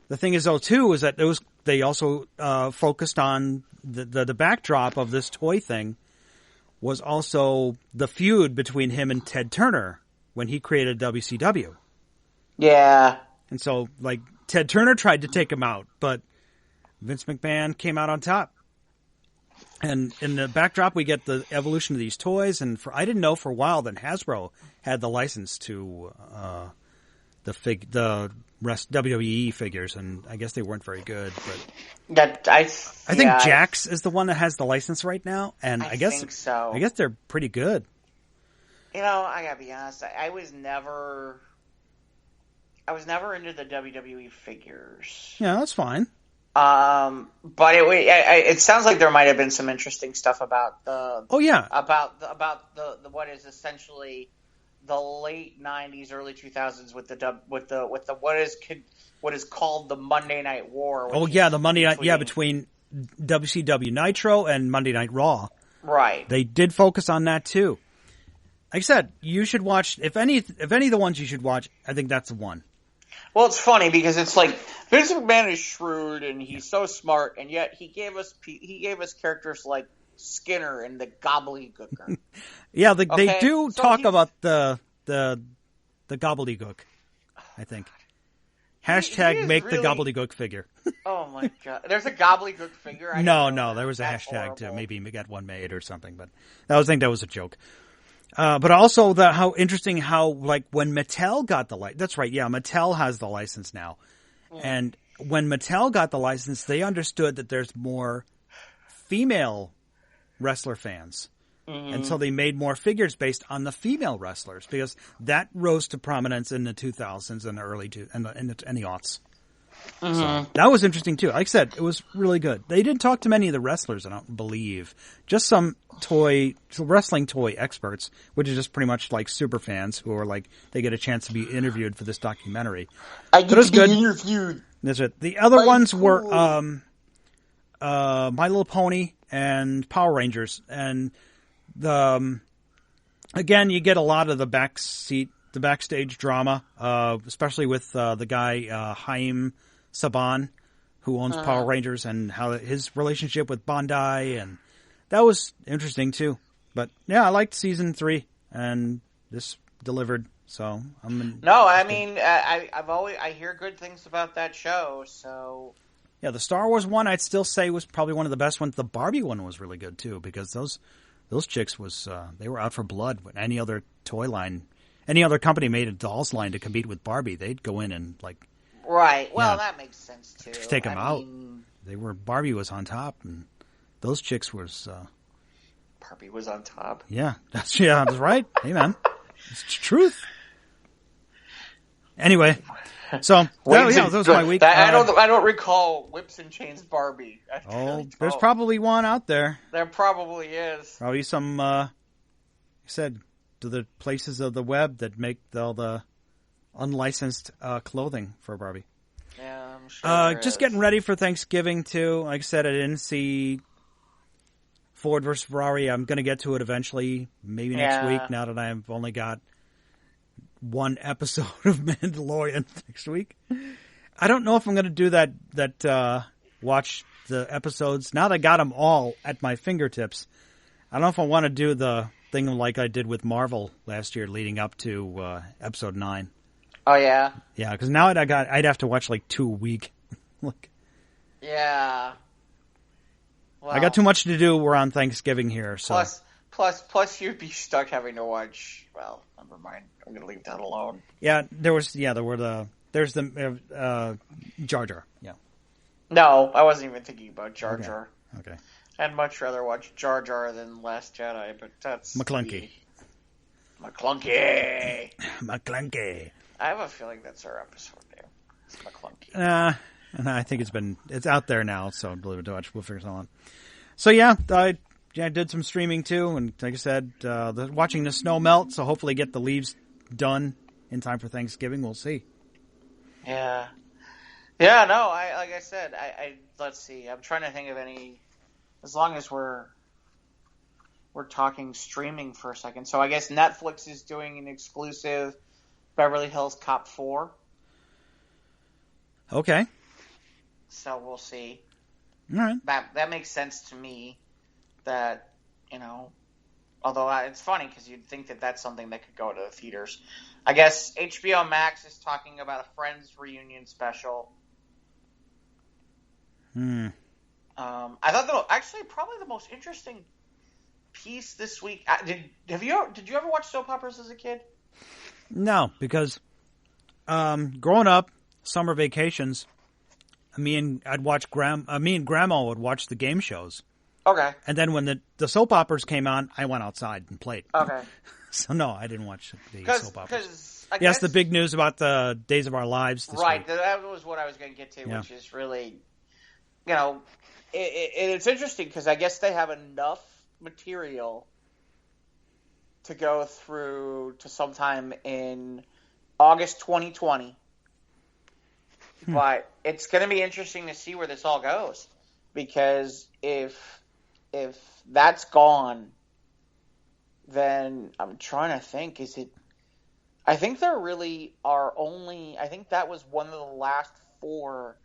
the thing is, though, too, is that they also focused on the backdrop of this toy thing was also the feud between him and Ted Turner when he created WCW. Yeah. And so, like, Ted Turner tried to take him out, but Vince McMahon came out on top. And in the backdrop, we get the evolution of these toys. And I didn't know for a while that Hasbro had the license to the rest WWE figures, and I guess they weren't very good. But I think Jax is the one that has the license right now, and I guess think so. I guess they're pretty good. You know, I gotta be honest. I was never into the WWE figures. Yeah, that's fine. But it sounds like there might have been some interesting stuff about the. Oh yeah. About the what is essentially the late '90s, early 2000s with the what is called the Monday Night War. Oh yeah, the Monday Night between WCW Nitro and Monday Night Raw. Right. They did focus on that too. Like I said, you should watch if any of the ones you should watch. I think that's the one. Well, it's funny because it's like Vince McMahon is shrewd and he's so smart, and yet he gave us characters like Skinner and the Gobbledygooker. Yeah, they do talk about the gobbledygook, I think. Hashtag make the gobbledygook figure. Oh my god. There's a gobbledygook figure? No, there was a hashtag to maybe get one made or something, but I think that was a joke. But also how interesting how, like, when Mattel got the license, that's right, yeah, Mattel has the license now. Yeah. And when Mattel got the license, they understood that there's more female wrestler fans. Mm-hmm. And so they made more figures based on the female wrestlers because that rose to prominence in the 2000s and the early in the aughts. Mm-hmm. So that was interesting too. Like I said, it was really good. They didn't talk to many of the wrestlers, I don't believe. Just some wrestling toy experts, which is just pretty much like super fans who are like, they get a chance to be interviewed for this documentary. I get to be interviewed. That's it. The other ones were My Little Pony and Power Rangers, and again, you get a lot of the backstage drama, especially with the guy Haim Saban, who owns Power Rangers, and how his relationship with Bandai, and that was interesting too. But yeah, I liked season 3, and this delivered. So I hear good things about that show. So yeah, the Star Wars one I'd still say was probably one of the best ones. The Barbie one was really good too, because those chicks they were out for blood. When any other toy line, any other company made a dolls line to compete with Barbie, they'd go in and like. Right. Well, that makes sense too. Take them out. Barbie was on top, and those chicks was. Barbie was on top. Yeah, that's right. Hey man, it's the truth. Anyway, so that was my week. I don't recall Whips and Chains Barbie. There's probably one out there. There probably is. Probably some. Said to the places of the web that make all the unlicensed clothing for Barbie. Yeah, I'm sure. Just getting ready for Thanksgiving too. Like I said, I didn't see Ford versus Ferrari. I'm going to get to it eventually, maybe next week. Now that I've only got one episode of Mandalorian next week, I don't know if I'm going to do that. Watch the episodes now that I got them all at my fingertips. I don't know if I want to do the thing like I did with Marvel last year, leading up to episode 9. Oh yeah, yeah. Because now I'd have to watch like 2 a week. Yeah. Well, I got too much to do. We're on Thanksgiving here, so plus you'd be stuck having to watch. Well, never mind. I'm going to leave that alone. Yeah, there's the Jar Jar. Yeah. No, I wasn't even thinking about Jar Jar. Okay. I'd much rather watch Jar Jar than Last Jedi, but that's McClunky. McClunky. McClunky. I have a feeling that's our episode name. It's McClunky. I think it's out there now, so we'll figure something out. So yeah, I did some streaming too, and like I said, watching the snow melt, so hopefully get the leaves done in time for Thanksgiving. We'll see. Yeah. Yeah, no, like I said, let's see. I'm trying to think of any, as long as we're talking streaming for a second. So I guess Netflix is doing an exclusive Beverly Hills Cop 4. Okay. So we'll see. All right. That makes sense to me. That, although it's funny because you'd think that that's something that could go to the theaters. I guess HBO Max is talking about a Friends reunion special. I thought actually probably the most interesting piece this week. Did you ever watch soap operas as a kid? No, because growing up, summer vacations, me and Grandma would watch the game shows. Okay. And then when the soap operas came on, I went outside and played. Okay. So no, I didn't watch the soap operas. Yes, the big news about the Days of Our Lives this right, week. That was what I was going to get to, which is really, it's interesting because I guess they have enough material to go through to sometime in August 2020. But it's going to be interesting to see where this all goes, because if that's gone, then I'm trying to think, I think there really are I think that was one of the last 4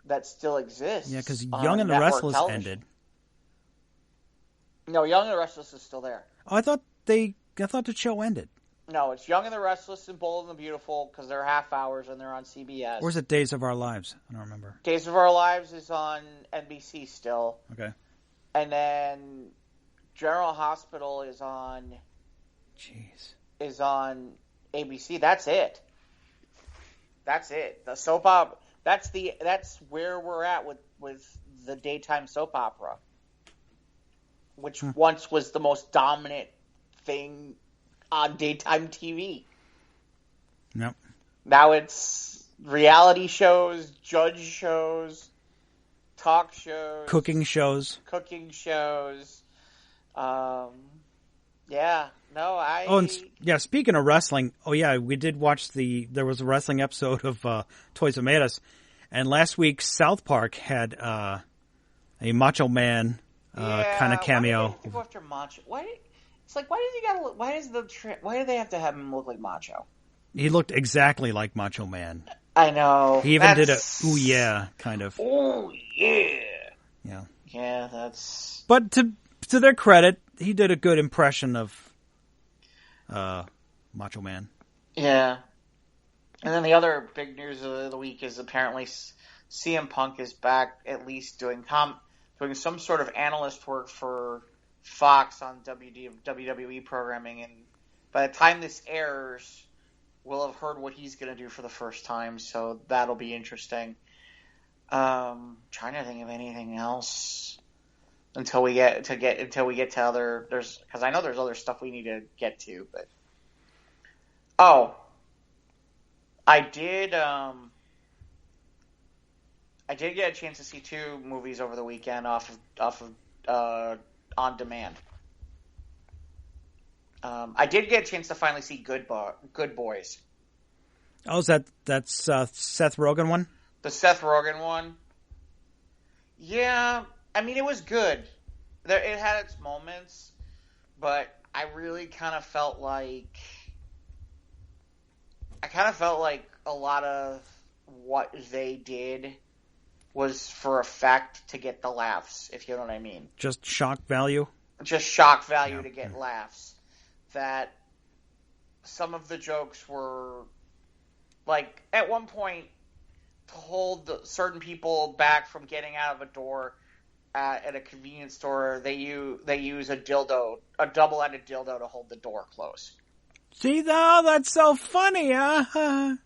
that still exists. Yeah, because Young and the Restless ended. No, Young and the Restless is still there. Oh, I thought the show ended. No, it's Young and the Restless and Bold and the Beautiful because they're half hours and they're on CBS. Or is it Days of Our Lives? I don't remember. Days of Our Lives is on NBC still. Okay. And then General Hospital is on ABC. That's it. The soap opera. That's where we're at with the daytime soap opera, which once was the most dominant thing on daytime TV. Yep. Now it's reality shows, judge shows, talk shows, cooking shows. Yeah. No, speaking of wrestling, we did watch there was a wrestling episode of Toys That Made Us, and last week South Park had a Macho Man kind of cameo. Why did they go after Macho? Why do they have to have him look like Macho? He looked exactly like Macho Man. I know. He even did a ooh yeah kind of. Ooh yeah. Yeah. Yeah, that's. But to their credit, he did a good impression of Macho Man. Yeah. And then the other big news of the week is apparently CM Punk is back, at least doing some sort of analyst work for Fox on WWE programming, and by the time this airs, we'll have heard what he's going to do for the first time, so that'll be interesting. Trying to think of anything else until we get to other, because I know there's other stuff we need to get to, but I did get a chance to see 2 movies over the weekend off of on demand. I did get a chance to finally see Good Boys. Oh, is that's Seth Rogen one? The Seth Rogen one. Yeah, I mean, it was good. It had its moments, but I really kind of felt like a lot of what they did was for effect to get the laughs, if you know what I mean. Just shock value? Just shock value to get laughs. That some of the jokes were, like, at one point, to hold certain people back from getting out of a door at a convenience store, they use a double-ended dildo to hold the door closed. See, though, that's so funny, huh?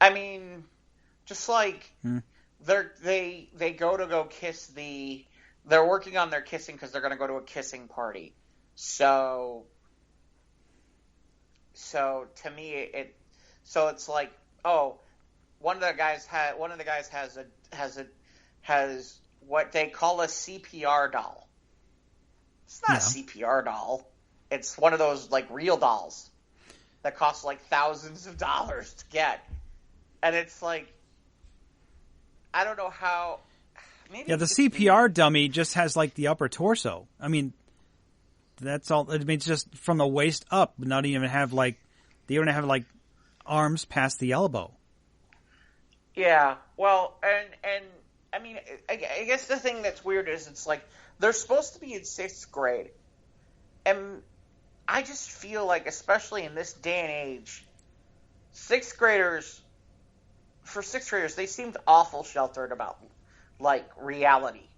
I mean, just like they go kiss they're working on their kissing because they're going to go to a kissing party. So to me, it's like, one of the guys has what they call a CPR doll. It's not a CPR doll. It's one of those like real dolls that cost like thousands of dollars to get. And it's like, I don't know how. Maybe the CPR dummy just has like the upper torso. I mean, that's all. I mean, it's just from the waist up. Not even have like, they don't have like arms past the elbow. Yeah. Well, and I mean, I guess the thing that's weird is it's like they're supposed to be in 6th grade, and I just feel like, especially in this day and age, 6th graders, they seemed awful sheltered about, like, reality.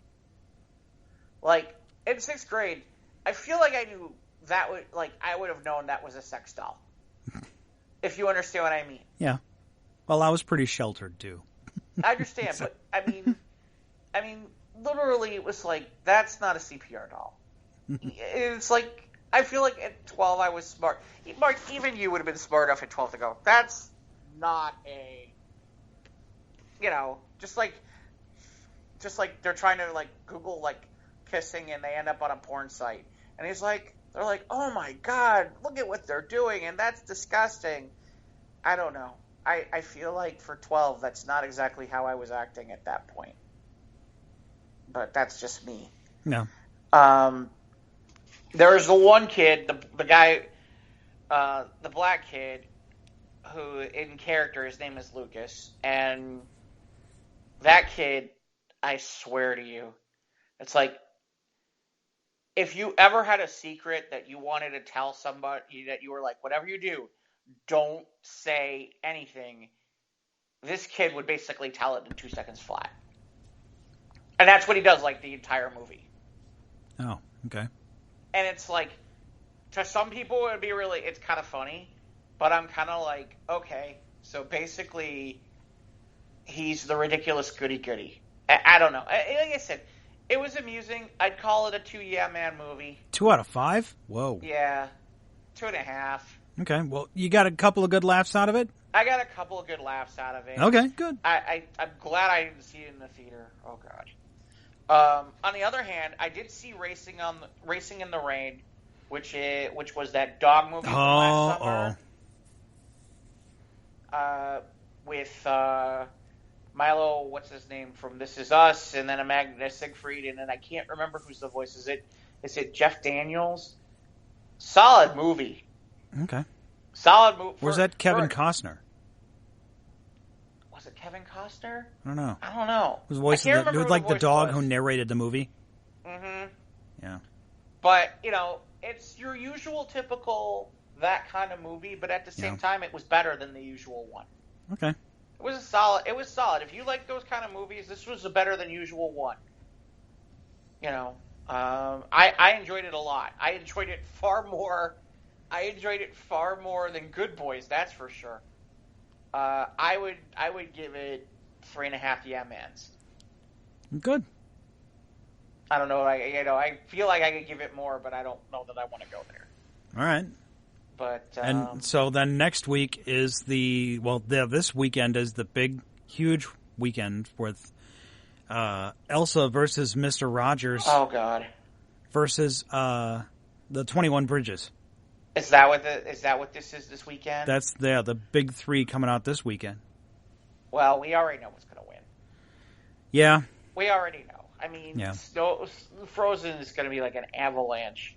Like, in 6th grade, I feel like I knew that would, like, I would have known that was a sex doll. If you understand what I mean. Yeah. Well, I was pretty sheltered, too. I understand, but, I mean, literally, it was like, that's not a CPR doll. It's like, I feel like at 12 I was smart. Mark, even you would have been smart enough at 12 to go, that's not a, just like they're trying to, like, Google, like, kissing and they end up on a porn site. And they're like, oh my God, look at what they're doing, and that's disgusting. I don't know. I feel like for 12, that's not exactly how I was acting at that point. But that's just me. No. There was the one kid, the guy, the black kid, who in character, his name is Lucas, and that kid, I swear to you, it's like, if you ever had a secret that you wanted to tell somebody, that you were like, whatever you do, don't say anything, this kid would basically tell it in 2 seconds flat. And that's what he does, like, the entire movie. Oh, okay. And it's like, to some people it would be really, it's kind of funny, but I'm kind of like, okay, so basically he's the ridiculous goody-goody. I don't know. Like I said, it was amusing. I'd call it a 2 yeah man movie. 2 out of 5? Whoa. Yeah. 2.5. Okay, well, you got a couple of good laughs out of it? I got a couple of good laughs out of it. Okay, good. I'm glad I didn't see it in the theater. Oh, God. On the other hand, I did see Racing in the Rain, which was that dog movie from last summer. With Milo, what's his name, from This Is Us, and then Amanda Siegfried, and then I can't remember who's the voice. Is it Jeff Daniels? Solid movie. Okay. Solid movie. Where's that Kevin Costner? Was it Kevin Costner? I don't know. It was voice of the dog who narrated the movie. Mm-hmm. Yeah. But, it's your usual typical that kind of movie, but at the same time, it was better than the usual one. Okay. It was solid. If you like those kind of movies, this was a better than usual one. I enjoyed it a lot. I enjoyed it far more than Good Boys, that's for sure. I would give it 3.5 yeah mans. Good. I don't know. I feel like I could give it more, but I don't know that I want to go there. All right. But and so then next week is this weekend is the big, huge weekend with Elsa versus Mr. Rogers. Oh God. Versus the 21 Bridges. Is that what this is this weekend? That's the big three coming out this weekend. Well, we already know what's going to win. Yeah. We already know. I mean, Frozen is going to be like an avalanche.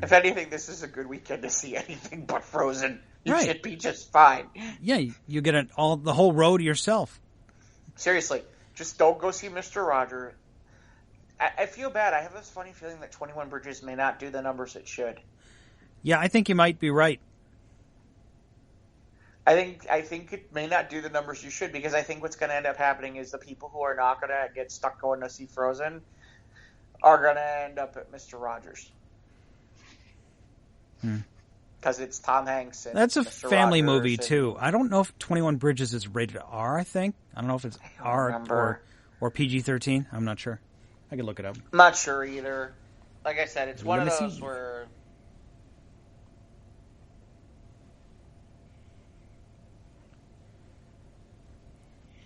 If anything, this is a good weekend to see anything but Frozen. You should be just fine. Yeah, you get the whole row to yourself. Seriously, just don't go see Mr. Rogers. I feel bad. I have this funny feeling that 21 Bridges may not do the numbers it should. Yeah, I think you might be right. I think it may not do the numbers you should, because I think what's going to end up happening is the people who are not going to get stuck going to see Frozen are going to end up at Mr. Rogers. Because it's Tom Hanks. And that's a Mr. family Rogers movie, too. I don't know if 21 Bridges is rated R, I think. I don't know if it's R or PG-13. I'm not sure. I could look it up. I'm not sure either. Like I said, it's one of those where...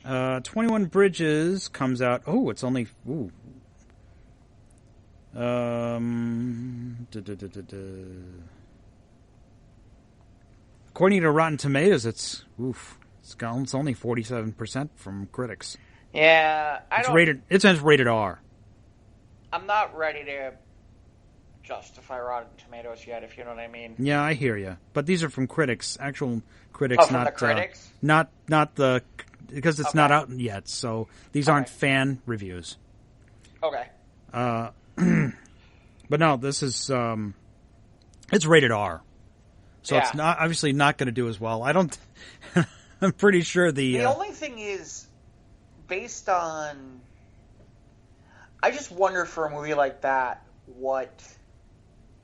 21 Bridges comes out... Oh, it's only... Ooh. According to Rotten Tomatoes, it's only 47% from critics. Yeah, It says rated R. I'm not ready to justify Rotten Tomatoes yet, if you know what I mean. Yeah, I hear you. But these are from critics, actual critics, from not the critics. Not the because it's not out yet. So these aren't fan reviews. Okay. But no, this is it's rated R, so it's not obviously not going to do as well. I don't. I'm pretty sure the only thing is based on. I just wonder for a movie like that what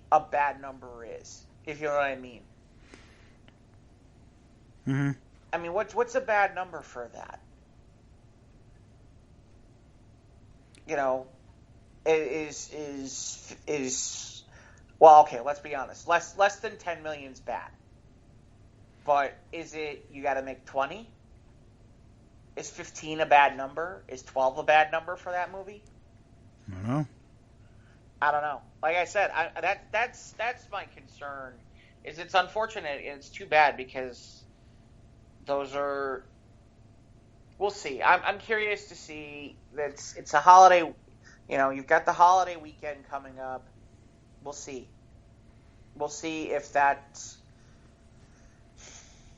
a bad number is, if you know what I mean. Mm-hmm. I mean, what's a bad number for that? You know, is well, okay, let's be honest. Less than 10 million is bad. But is it you got to make 20? Is 15 a bad number? Is 12 a bad number for that movie? I don't know. Like I said, that's my concern. Is it's unfortunate and it's too bad because those are. We'll see. I'm curious to see. It's a holiday. You know, you've got the holiday weekend coming up. We'll see. We'll see if that's.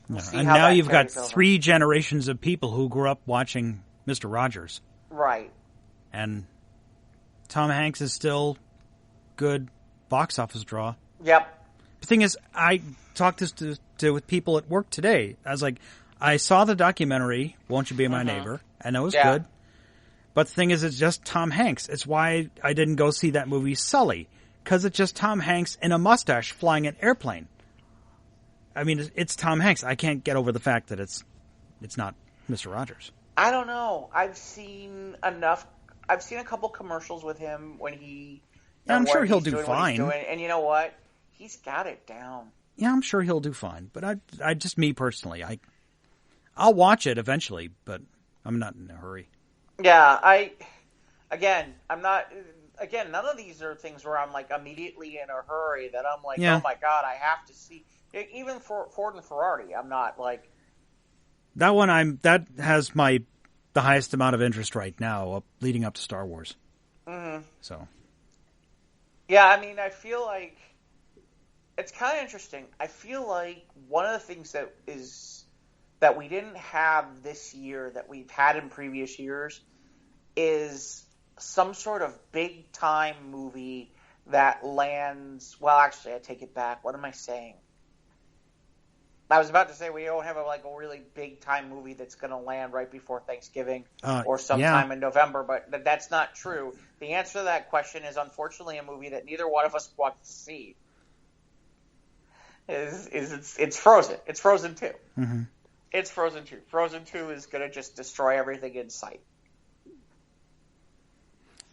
And now you've got 3 generations of people who grew up watching Mr. Rogers. Right. And Tom Hanks is still good box office draw. Yep. The thing is, I talked this with people at work today. I was like, I saw the documentary, Won't You Be My Neighbor, and it was good. But the thing is, it's just Tom Hanks. It's why I didn't go see that movie Sully, because it's just Tom Hanks in a mustache flying an airplane. I mean, it's Tom Hanks. I can't get over the fact that it's not Mr. Rogers. I don't know. I've seen enough. I've seen a couple commercials with him when he. Yeah, I'm sure he'll do fine. And you know what? He's got it down. Yeah, I'm sure he'll do fine. But I just me personally, I'll watch it eventually, but I'm not in a hurry. Yeah, I'm not. Again, none of these are things where I'm like immediately in a hurry that I'm like, oh my god, I have to see. Even for Ford and Ferrari, I'm not like that one. That has the highest amount of interest right now, leading up to Star Wars. Mm-hmm. So, yeah, I mean, I feel like it's kind of interesting. I feel like one of the things that we didn't have this year that we've had in previous years is some sort of big time movie that lands. Well, actually, I take it back. What am I saying? I was about to say we don't have a really big time movie that's going to land right before Thanksgiving or sometime in November, but that's not true. The answer to that question is unfortunately a movie that neither one of us wants to see. It's Frozen. It's Frozen 2. Mm-hmm. It's Frozen 2. Frozen 2 is going to just destroy everything in sight.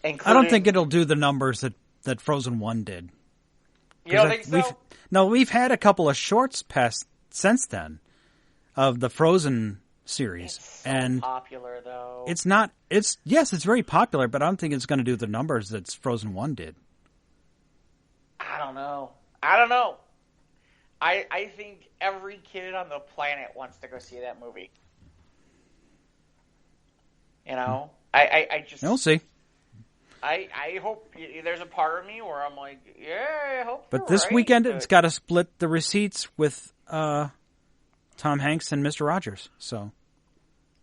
I don't think it'll do the numbers that Frozen 1 did. You don't think so? We've had a couple of shorts past since then of the Frozen series. It's so and popular, though. It's not. It's very popular, but I don't think it's going to do the numbers that Frozen 1 did. I don't know. I think every kid on the planet wants to go see that movie. You know? I just... We'll see. I hope there's a part of me where I'm like, yeah, I hope. But this weekend, it's got to split the receipts with Tom Hanks and Mr. Rogers. So,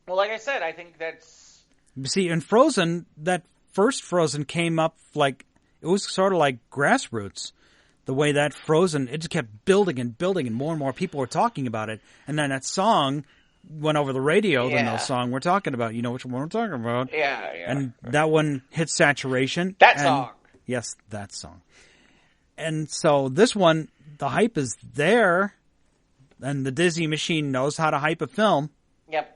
well, like I said, I think that's. You see, in Frozen, that first Frozen came up it was sort of like grassroots. The way that Frozen, it just kept building and building, and more people were talking about it. And then that song went over the radio, the No Song we're talking about. You know which one we're talking about. Yeah. And that one hit saturation. Song. Yes, that song. And so this one, the hype is there, and the Disney machine knows how to hype a film. Yep.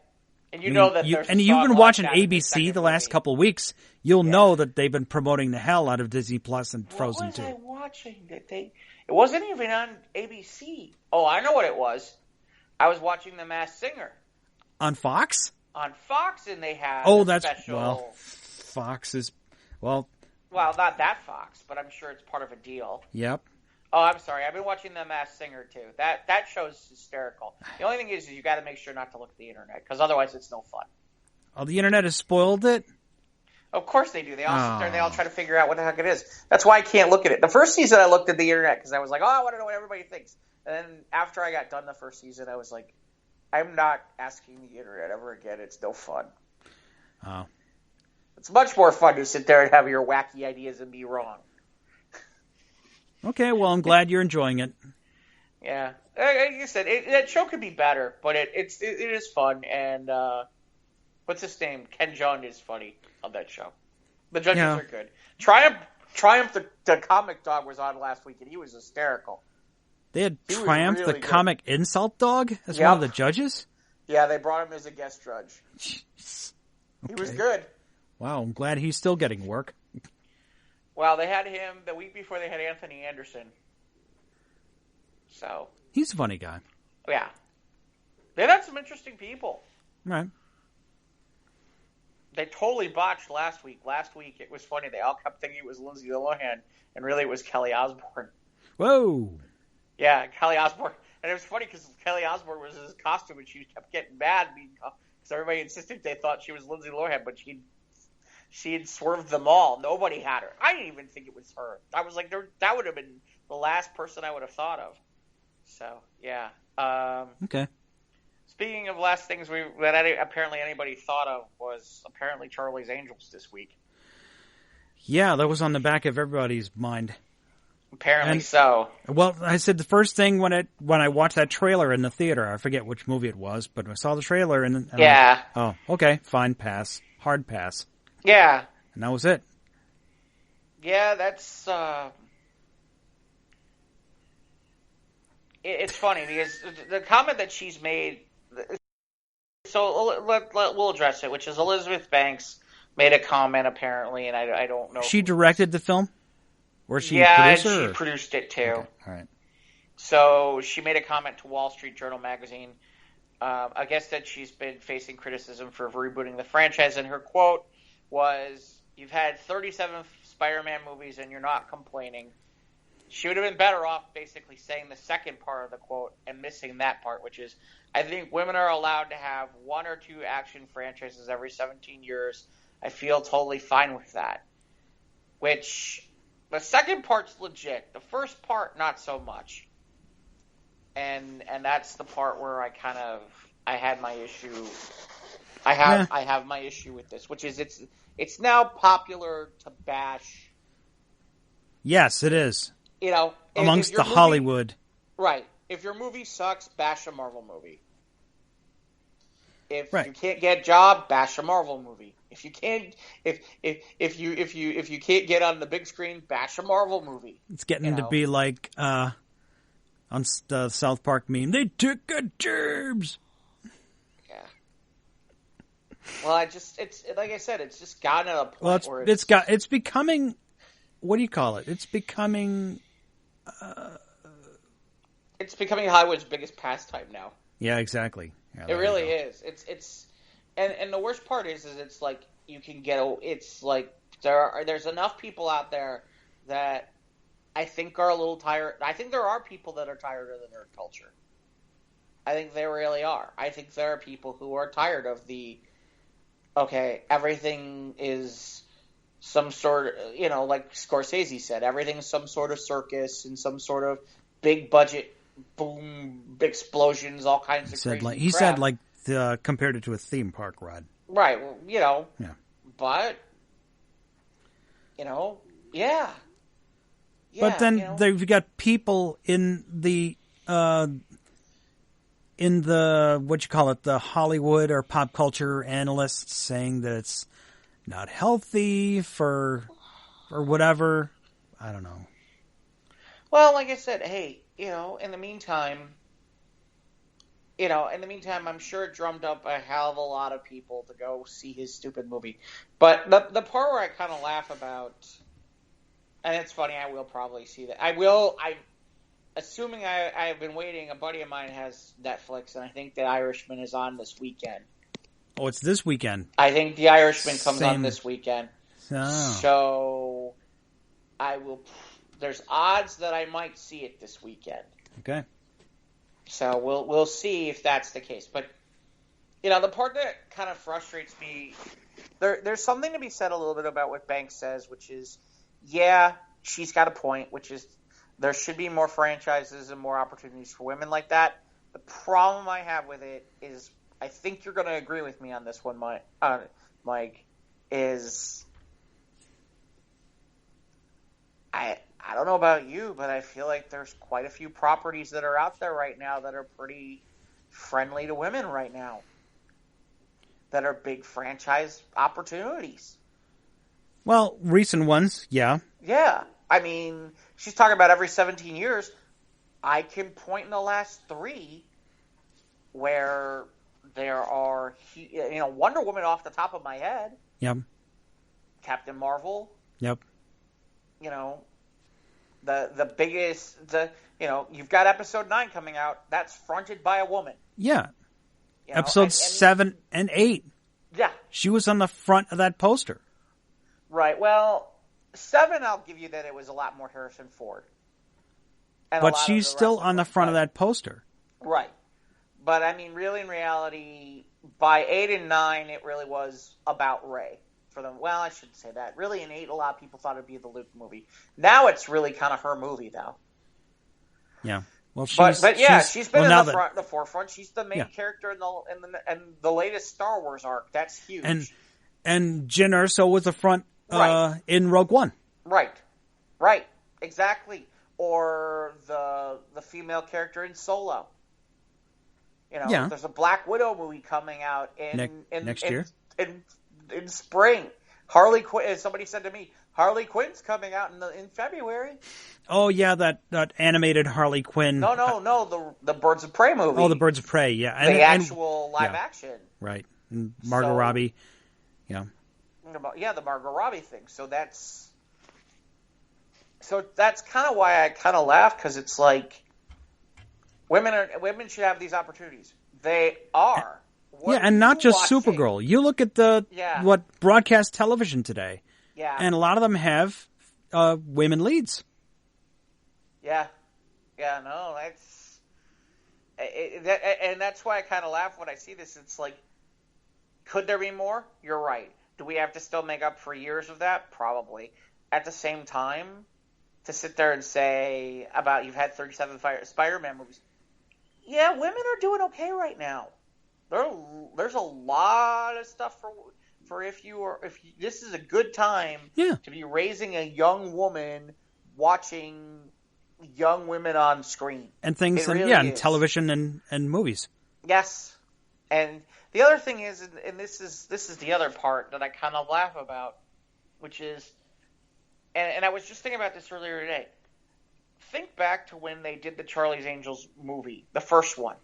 And know that there's and you've been watching ABC the last couple of weeks. You'll know that they've been promoting the hell out of Disney Plus and Frozen 2. What was I watching? It wasn't even on ABC. Oh, I know what it was. I was watching The Masked Singer. On Fox? On Fox, and they had special... Well, Fox is... Well, not that Fox, but I'm sure it's part of a deal. Yep. Oh, I'm sorry. I've been watching The Masked Singer, too. That show's hysterical. The only thing is you got to make sure not to look at the internet, because otherwise it's no fun. Oh, the internet has spoiled it? Of course they do. They all sit there and they all try to figure out what the heck it is. That's why I can't look at it. The first season I looked at the internet because I was like, oh, I want to know what everybody thinks. And then after I got done the first season, I was like, I'm not asking the internet ever again. It's no fun. Oh. It's much more fun to sit there and have your wacky ideas and be wrong. Okay, well, I'm glad you're enjoying it. Yeah. Like you said, that show could be better, but it is fun. And what's his name? Ken Jeong is funny on that show. The judges are good. Triumph the comic dog was on last week, and he was hysterical. They had Triumph the comic insult dog as one of the judges? Yeah, they brought him as a guest judge. Jeez. Okay. He was good. Wow, I'm glad he's still getting work. Well, they had him the week before they had Anthony Anderson. So he's a funny guy. Yeah. They had some interesting people. Right. They totally botched last week. Last week, it was funny. They all kept thinking it was Lindsay Lohan, and really it was Kelly Osbourne. Whoa. Yeah, Kelly Osbourne. And it was funny because Kelly Osbourne was in his costume, and she kept getting mad because everybody insisted they thought she was Lindsay Lohan, but she had swerved them all. Nobody had her. I didn't even think it was her. I was like, that would have been the last person I would have thought of. So, yeah. Okay. Speaking of last things that apparently anybody thought of was apparently Charlie's Angels this week. Yeah, that was on the back of everybody's mind. Apparently so. Well, I said the first thing when I watched that trailer in the theater, I forget which movie it was, but I saw the trailer and yeah. Oh, okay, fine, pass, hard pass. Yeah. And that was it. Yeah, that's it's funny because the comment that she's made. So we'll address it, which is Elizabeth Banks made a comment apparently, and I don't know. She directed the film, or she produced it? She produced it too. Okay. All right. So she made a comment to Wall Street Journal magazine. I guess that she's been facing criticism for rebooting the franchise, and her quote was, "You've had 37 Spider-Man movies, and you're not complaining." She would have been better off basically saying the second part of the quote and missing that part, which is, I think women are allowed to have one or two action franchises every 17 years. I feel totally fine with that. Which, the second part's legit. The first part, not so much. And that's the part where I had my issue. I have my issue with this, which is it's now popular to bash. Yes, it is. You know, amongst the Hollywood. Right. If your movie sucks, bash a Marvel movie. If you can't get a job, bash a Marvel movie. If you can't, if you can't get on the big screen, bash a Marvel movie. It's getting to be like on the South Park meme. They took our gerbs. Yeah. Well, it's like I said, it's just gotten to a point where it's becoming. What do you call it? It's becoming. It's becoming Hollywood's biggest pastime now. Yeah, exactly. Yeah, it really is. It's and the worst part is it's like you can get. It's like there's enough people out there that I think are a little tired. I think there are people that are tired of the nerd culture. I think they really are. I think there are people who are tired of everything is some sort of, like Scorsese said, everything's some sort of circus and some sort of big budget, boom, explosions, all kinds of crazy crap. He said compared it to a theme park ride. Right. Well, Yeah. But, yeah. But then they've got people in the the Hollywood or pop culture analysts saying that it's not healthy or whatever. I don't know. Well, like I said, hey, in the meantime, I'm sure it drummed up a hell of a lot of people to go see his stupid movie. But the part where I kind of laugh about, and it's funny, I will probably see that. I'm assuming I've been waiting. A buddy of mine has Netflix, and I think The Irishman is on this weekend. Oh, it's this weekend. I think The Irishman comes on this weekend. Oh. So I will. There's odds that I might see it this weekend. Okay. So we'll see if that's the case. But the part that kind of frustrates me there's something to be said a little bit about what Banks says, which is, yeah, she's got a point, which is there should be more franchises and more opportunities for women like that. The problem I have with it is, I think you're going to agree with me on this one, Mike, is I don't know about you, but I feel like there's quite a few properties that are out there right now that are pretty friendly to women right now, that are big franchise opportunities. Well, recent ones, yeah. Yeah. I mean, she's talking about every 17 years. I can point in the last 3 where there are, Wonder Woman off the top of my head. Yep. Captain Marvel. Yep. The biggest, you've got episode 9 coming out. That's fronted by a woman. Yeah. Episodes 7 and 8. Yeah. She was on the front of that poster. Right. Well, 7, I'll give you that it was a lot more Harrison Ford. But she's still on the front of that poster. Right. But, I mean, really, in reality, by 8 and 9, it really was about Rey. For them. Well, I shouldn't say that. Really, in 8, a lot of people thought it'd be the Luke movie. Now it's really kind of her movie, though. Yeah. Well, she's been in the forefront. She's the main character in the latest Star Wars arc. That's huge. And Jyn Erso was the front in Rogue One. Right. Exactly. Or the female character in Solo. There's a Black Widow movie coming out next year. In spring. Harley Quinn, as somebody said to me, Harley Quinn's coming out in February. Oh yeah, that animated Harley Quinn. No, the Birds of Prey movie. Oh, the Birds of Prey, yeah. The actual live action. Right. And Margot Robbie. Yeah. Yeah, the Margot Robbie thing. So that's kind of why I kind of laugh, because it's like women should have these opportunities. They are. And not just Supergirl. You look at what broadcast television today. Yeah. And a lot of them have women leads. Yeah. Yeah, no, and that's why I kind of laugh when I see this. It's like, could there be more? You're right. Do we have to still make up for years of that? Probably. At the same time, to sit there and say about you've had 37 Spider-Man movies. Yeah, women are doing okay right now. There's a lot of stuff for if this is a good time to be raising a young woman, watching young women on screen and things, in television and movies. Yes, and the other thing is, and this is the other part that I kind of laugh about, which is, and I was just thinking about this earlier today. Think back to when they did the Charlie's Angels movie, the first one,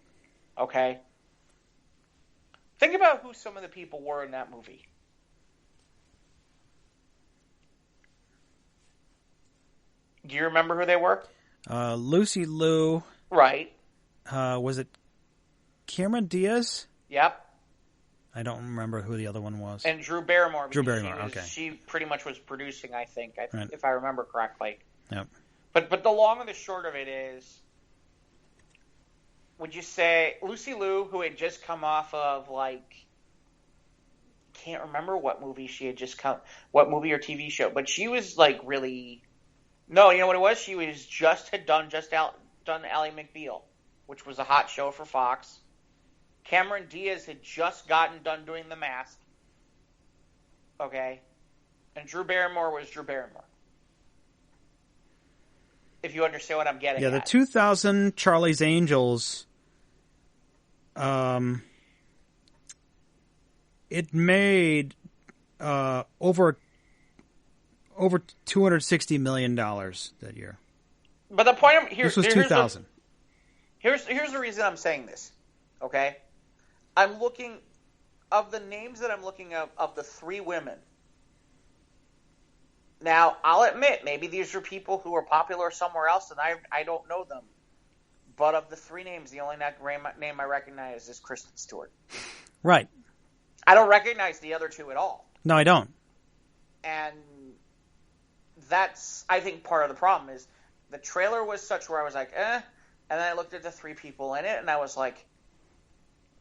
okay? Think about who some of the people were in that movie. Do you remember who they were? Lucy Liu. Right. Was it Cameron Diaz? Yep. I don't remember who the other one was. And Drew Barrymore. Okay. She pretty much was producing, I think, right. if I remember correctly. Yep. But the long and the short of it is, would you say Lucy Liu, who had just come off of, can't remember what movie she had just what movie or TV show, but she was really, no, you know what it was? She was had done Ally McBeal, which was a hot show for Fox. Cameron Diaz had just gotten done doing The Mask. Okay. And Drew Barrymore was Drew Barrymore. If you understand what I'm getting at. Yeah, the 2000 Charlie's Angels, it made over $260 million that year. But the point this was 2000. Here's the reason I'm saying this. Okay, I'm looking of the names that I'm looking of the 3 women. Now, I'll admit, maybe these are people who are popular somewhere else, and I don't know them. But of the 3 names, the only name I recognize is Kristen Stewart. Right. I don't recognize the other 2 at all. No, I don't. And that's, I think, part of the problem is the trailer was such where I was like, and then I looked at the 3 people in it, and I was like,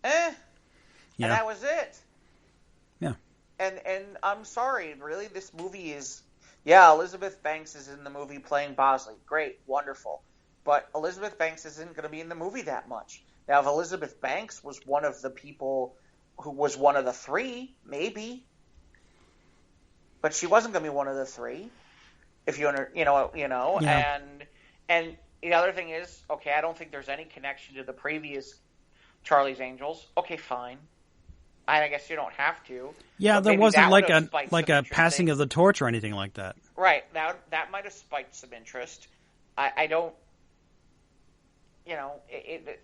and that was it. Yeah. And I'm sorry, really, this movie is... Yeah, Elizabeth Banks is in the movie playing Bosley. Great, wonderful. But Elizabeth Banks isn't going to be in the movie that much. Now, if Elizabeth Banks was one of the people who was one of the three, maybe. But she wasn't going to be one of the three. If you know. Yeah. And the other thing is, okay, I don't think there's any connection to the previous Charlie's Angels. Okay, fine. I guess you don't have to. Yeah, there wasn't like a passing things. of the torch or anything like that. Right. Now, that might have spiked some interest. I don't...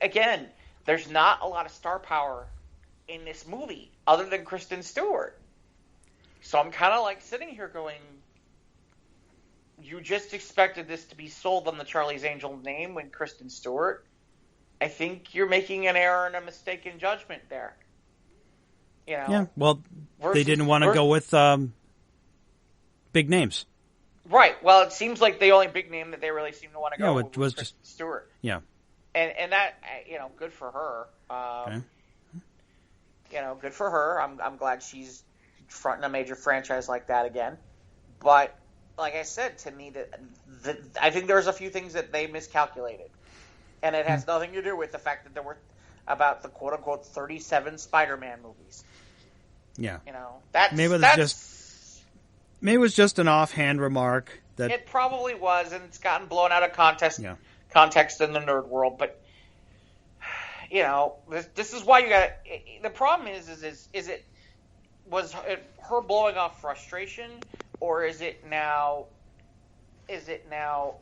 again, there's not a lot of star power in this movie other than Kristen Stewart. So I'm kind of like sitting here going, you just expected this to be sold on the Charlie's Angel name when Kristen Stewart? I think you're making an error and a mistaken judgment there. Yeah, well, they didn't want to go with big names. Right. Well, it seems like the only big name that they really seem to want to go with was Kristen Stewart. Yeah. And that, good for her. Okay. Good for her. I'm glad she's fronting a major franchise like that again. But like I said, to me, that I think there's a few things that they miscalculated, and it has nothing to do with the fact that there were about the quote unquote 37 Spider-Man movies. Yeah. Maybe it was just an offhand remark that it probably was, and it's gotten blown out of context in the nerd world. But this is why you got. The problem is it was it her blowing off frustration, or is it now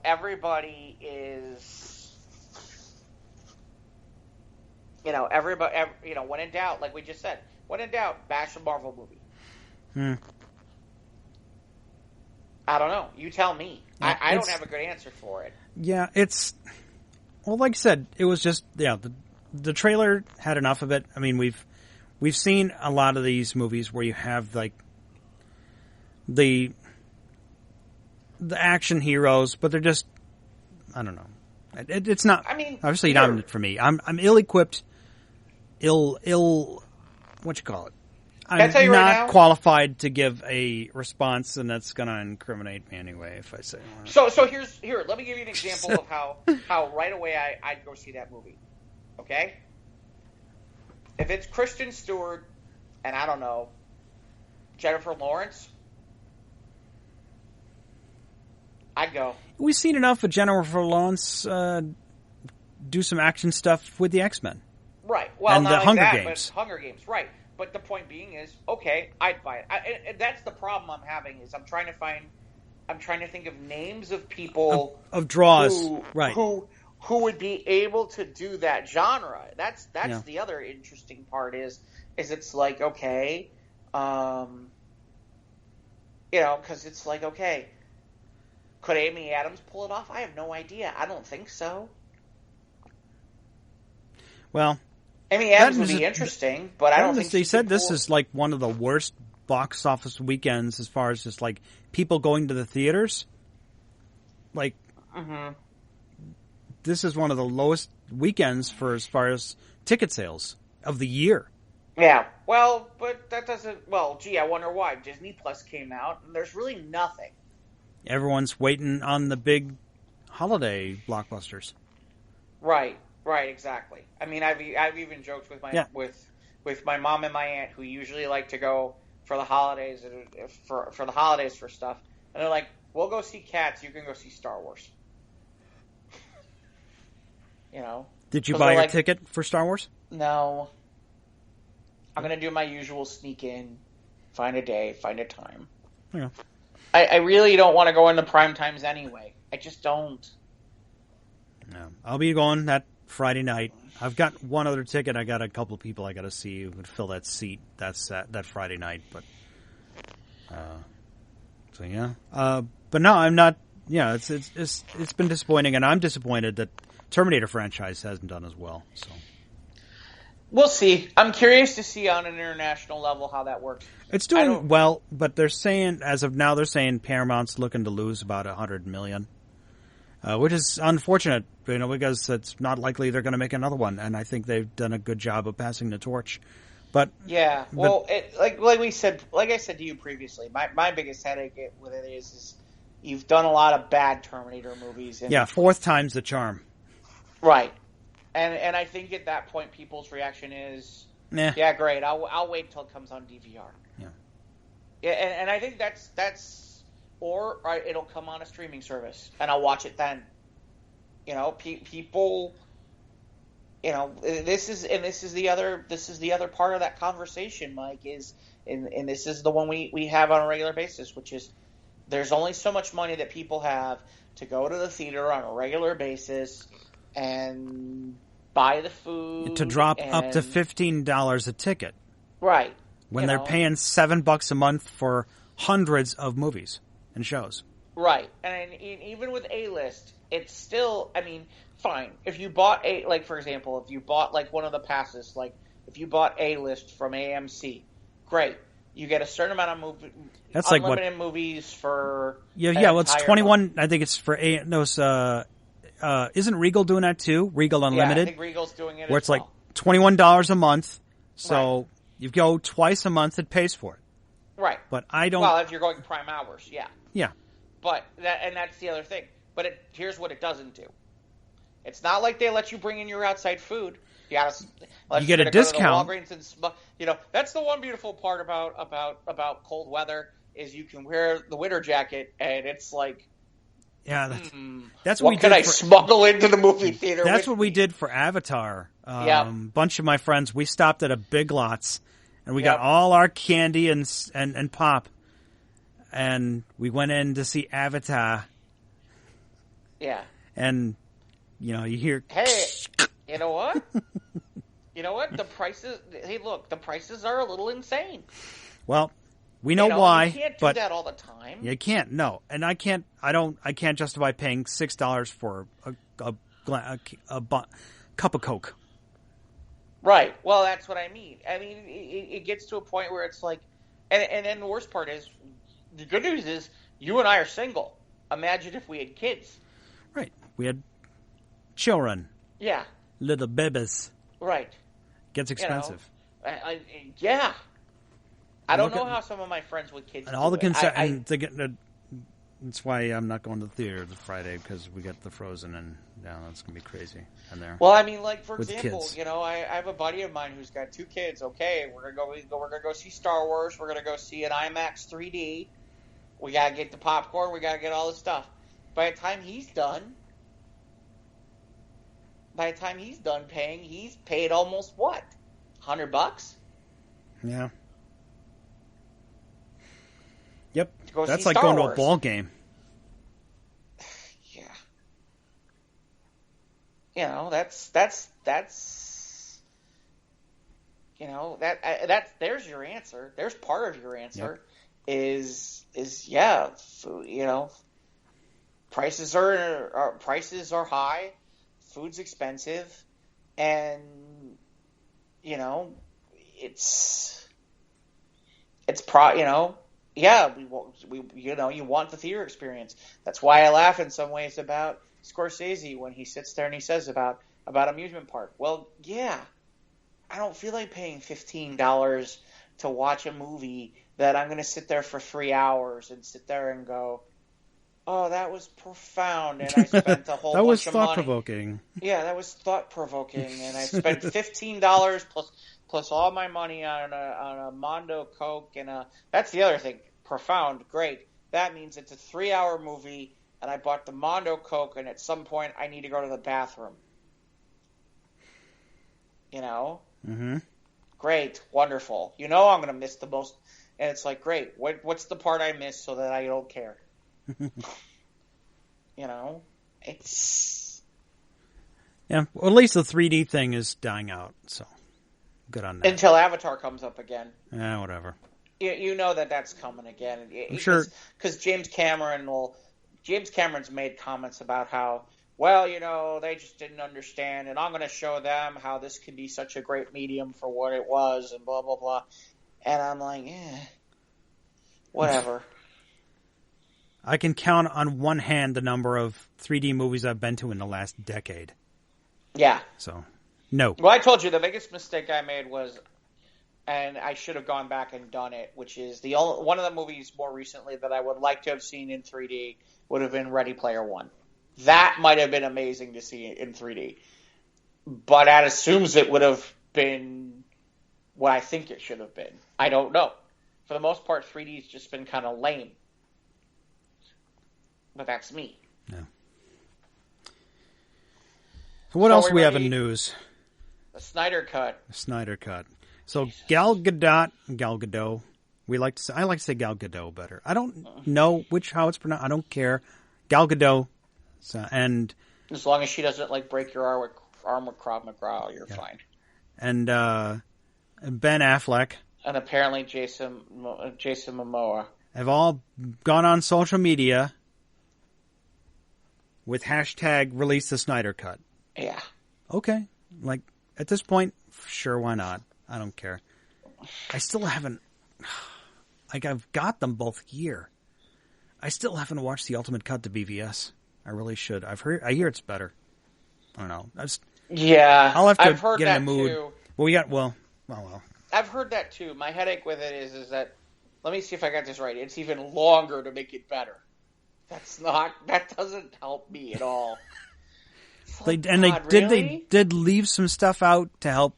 everybody is. Everybody. When in doubt, like we just said, when in doubt, bash a Marvel movie. I don't know. You tell me. Yeah, I don't have a good answer for it. Yeah, like I said, it was just the trailer had enough of it. I mean, we've seen a lot of these movies where you have like the action heroes, but they're just I don't know. It's not. I mean, obviously not for me. I'm ill-equipped. What you call it? I'm not qualified to give a response, and that's going to incriminate me anyway if I say. So here. Let me give you an example of how right away I'd go see that movie. Okay, if it's Kristen Stewart and I don't know Jennifer Lawrence, I'd go. We've seen enough of Jennifer Lawrence do some action stuff with the X-Men. Right. Well, and not the like Hunger that, Games. But Hunger Games, right. But the point being is, okay, I'd buy it. And that's the problem I'm having is I'm trying to think of names of people of draws, who would be able to do that genre. That's the other interesting part is it's like, okay, because it's like, okay, could Amy Adams pull it off? I have no idea. I don't think so. Well, Amy Adams would be interesting, but I don't think they said this is like one of the worst box office weekends as far as just like people going to the theaters. Like, this is one of the lowest weekends for as far as ticket sales of the year. Yeah, well, but that doesn't. Well, gee, I wonder why. Disney Plus came out, and there's really nothing. Everyone's waiting on the big holiday blockbusters. Right, exactly. I mean, I've even joked with my with my mom and my aunt who usually like to go for the holidays for the holidays for stuff, and they're like, "We'll go see Cats. You can go see Star Wars." Did you buy your ticket for Star Wars? No. I'm gonna do my usual sneak in, find a day, find a time. Yeah. I really don't want to go into prime times anyway. I just don't. No, I'll be going that Friday night. I've got one other ticket. I got a couple of people I got to see who would fill that seat. That's that Friday night. But so yeah. But no, I'm not. Yeah, it's been disappointing, and I'm disappointed that Terminator franchise hasn't done as well. So we'll see. I'm curious to see on an international level how that works. It's doing well, but they're saying as of now Paramount's looking to lose about $100 million. Which is unfortunate, because it's not likely they're going to make another one, and I think they've done a good job of passing the torch But yeah, well, like we said, like I said to you previously, my biggest headache with it is you've done a lot of bad Terminator movies. And, yeah, fourth time's the charm. Right. And I think at that point people's reaction is, Nah. yeah, great. I'll wait till it comes on DVR. Yeah. Yeah, and I think that's or it'll come on a streaming service and I'll watch it then. You know, people. You know, this is the other part of that conversation, Mike. And this is the one we have on a regular basis, which is there's only so much money that people have to go to the theater on a regular basis and buy the food to drop up to $15 a ticket, right? When they're paying $7 a month for hundreds of movies and shows, right? And even with A-list, it's still, I mean, fine. If you bought for example, if you bought like one of the passes, like if you bought A-list from AMC, great. You get a certain amount of movie. That's unlimited movies for. Yeah. Well, it's 21. Month. I think it's for isn't Regal doing that too? Regal Unlimited. Yeah, I think Regal's doing it. Where it's like $21 a month. So you go twice a month, it pays for it. Right. But I don't. Well, if you're going prime hours, yeah. Yeah. But that's the other thing. But here's what it doesn't do. It's not like they let you bring in your outside food. You get a discount. Go to the Walgreens and, that's the one beautiful part about cold weather is you can wear the winter jacket and it's like, yeah, that's what we did. What can I smuggle into the movie theater? That's what we did for Avatar. Bunch of my friends, we stopped at a Big Lots and we got all our candy and pop, and we went in to see Avatar. Yeah. And you hear. Hey, you know what? You know what? The prices. Hey, look, the prices are a little insane. Well, we know why. You can't do that all the time. You can't. No, and I can't. I can't justify paying $6 for a cup of Coke. Right. Well, that's what I mean. I mean, it gets to a point where it's like, and then the worst part is, the good news is you and I are single. Imagine if we had kids. Right. We had children. Yeah. Little babies. Right. Gets expensive. Yeah. I don't know how some of my friends with kids. And all the that's why I'm not going to the theater this Friday, because we got the Frozen, and that's gonna be crazy in there. Well, I mean, like for example, kids. I have a buddy of mine who's got 2 kids. Okay, we're gonna go see Star Wars. We're gonna go see an IMAX 3D. We gotta get the popcorn. We gotta get all this stuff. By the time he's done paying, he's paid almost what, $100? Yeah. Yep. That's like Star going Wars. to a ball game. Yeah. That's there's your answer. There's part of your answer. Yep. Prices are high, food's expensive, and you want the theater experience. That's why I laugh in some ways about Scorsese when he sits there and he says about amusement park. Well, yeah, I don't feel like paying $15 to watch a movie that I'm going to sit there for 3 hours and sit there and go, oh, that was profound, and I spent a whole that was bunch of money. thought-provoking. Yeah, that was thought-provoking, and I spent $15 plus all my money on a Mondo Coke, and that's the other thing. Profound, great. That means it's a 3-hour movie, and I bought the Mondo Coke, and at some point I need to go to the bathroom. Mm-hmm. Great, wonderful. I'm going to miss the most, and it's like, great. What's the part I missed so that I don't care? It's. Yeah, well, at least the 3D thing is dying out, so good on that. Until Avatar comes up again. Yeah, whatever. You know that's coming again. I'm sure. Because James Cameron's made comments about how, well, they just didn't understand, and I'm going to show them how this could be such a great medium for what it was, and blah, blah, blah. And I'm like, whatever. I can count on one hand the number of 3D movies I've been to in the last decade. Yeah. So, no. Well, I told you the biggest mistake I made was and I should have gone back and done it, which is one of the movies more recently that I would like to have seen in 3D would have been Ready Player One. That might have been amazing to see in 3D, but that assumes it would have been what I think it should have been. I don't know. For the most part, 3D's just been kind of lame, but that's me. Yeah. So what else do we have in news? The Snyder Cut. The Snyder Cut. So Gal Gadot. I like to say Gal Gadot better. I don't know how it's pronounced. I don't care. Gal Gadot. So, and as long as she doesn't break your arm with Krav Maga, you're fine. And Ben Affleck. And apparently Jason Momoa have all gone on social media with hashtag release the Snyder Cut. Yeah. Okay. At this point, sure, why not? I don't care. I still haven't... I've got them both here. I still haven't watched the Ultimate Cut to BVS. I really should. I hear it's better. I don't know. I'll have to get in the mood. Too. Well. I've heard that too. My headache with it is that, let me see if I got this right. It's even longer to make it better. That doesn't help me at all. They did leave some stuff out to help.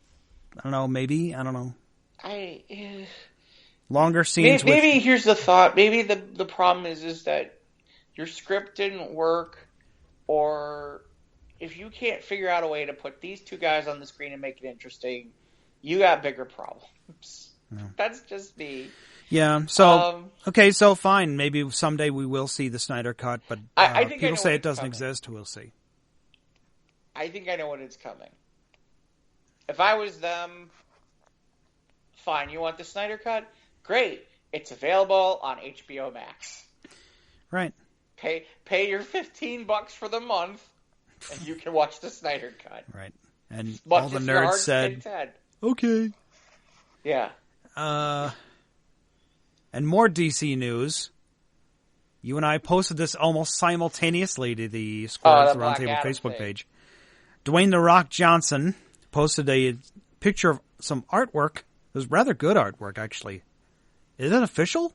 I don't know. Maybe I don't know. Longer scenes. Maybe here's the thought. Maybe the problem is that your script didn't work, or if you can't figure out a way to put these two guys on the screen and make it interesting, you got bigger problems. No. That's just me. Yeah. So okay. So fine. Maybe someday we will see the Snyder Cut, but I think people say it doesn't exist. We'll see. I think I know when it's coming. If I was them, fine. You want the Snyder Cut? Great. It's available on HBO Max. Right. Pay your $15 for the month, and you can watch the Snyder Cut. Right. And all the nerds said, okay. Yeah. And more DC news. You and I posted this almost simultaneously to the Squares Roundtable Facebook page. Dwayne "The Rock" Johnson posted a picture of some artwork. It was rather good artwork, actually. Is it official?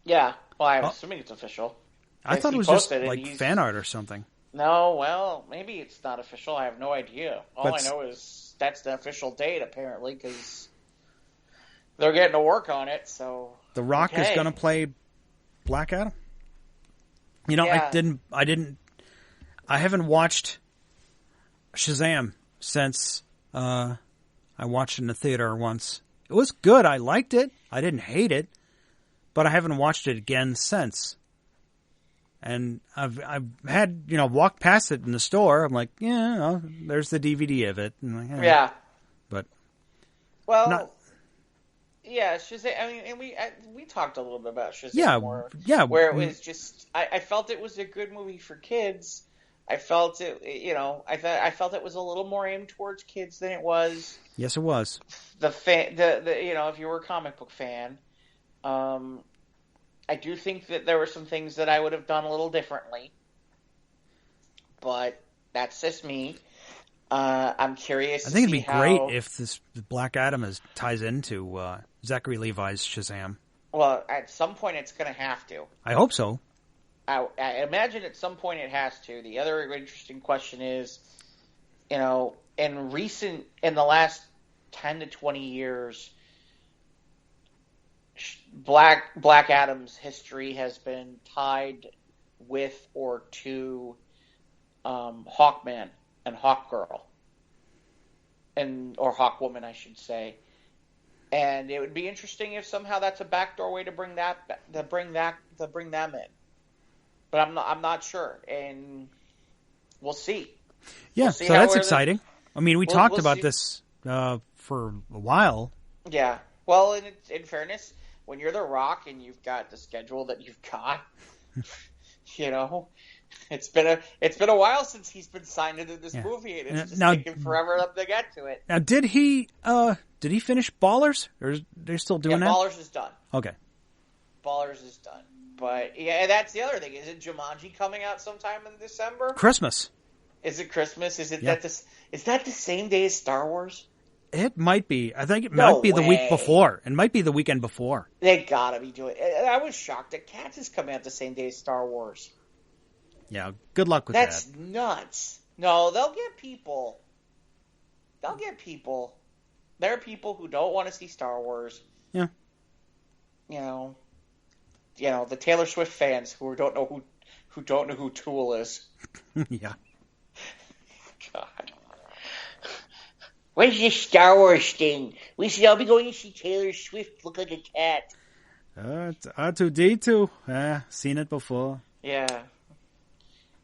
Yeah. Well, I'm assuming it's official. I thought it was just fan art or something. No, well, maybe it's not official. I have no idea. All I know is that's the official date, apparently, because they're getting to work on it. So The Rock is going to play Black Adam. You know, yeah. I haven't watched Shazam since I watched it in the theater once. It was good. I liked it. I didn't hate it, but I haven't watched it again since. And I've had, walked past it in the store. I'm like, yeah, there's the DVD of it. And like, yeah. But. Well, yeah, Shazam. I mean, and we talked a little bit about Shazam. Yeah. Where it was just, I felt it was a good movie for kids. I felt it, I felt it was a little more aimed towards kids than it was. Yes, it was. If you were a comic book fan, I do think that there were some things that I would have done a little differently, but that's just me. I'm curious. I think it'd be great if this Black Adam ties into Zachary Levi's Shazam. Well, at some point it's going to have to. I hope so. I imagine at some point it has to. The other interesting question is, in the last 10 to 20 years, Black Adam's history has been tied with or to Hawkman and Hawkgirl, or Hawkwoman, I should say. And it would be interesting if somehow that's a backdoor way to bring them in. But I'm not sure, and we'll see. Yeah, so that's exciting. I mean, we talked about this for a while. Yeah. Well, in fairness, when you're The Rock and you've got the schedule that you've got, it's been a while since he's been signed into this movie, and it's just taking forever to get to it. Now, did he finish Ballers, or are they still doing that? Ballers is done. Okay. Ballers is done. But, yeah, that's the other thing. Is it Jumanji coming out sometime in December? Christmas. Is it Christmas? Is that the same day as Star Wars? It might be. I think it No might be the way. week before. It might be the weekend before. They gotta be doing it. I was shocked that Cats is coming out the same day as Star Wars. Yeah, good luck with That's that. nuts. No, they'll get people. They'll get people. There are people who don't want to see Star Wars. Yeah. You know, the Taylor Swift fans who don't know who Tool is. Yeah. God. Where's this Star Wars thing? We should all be going to see Taylor Swift look like a cat. It's R2D2. Seen it before. Yeah.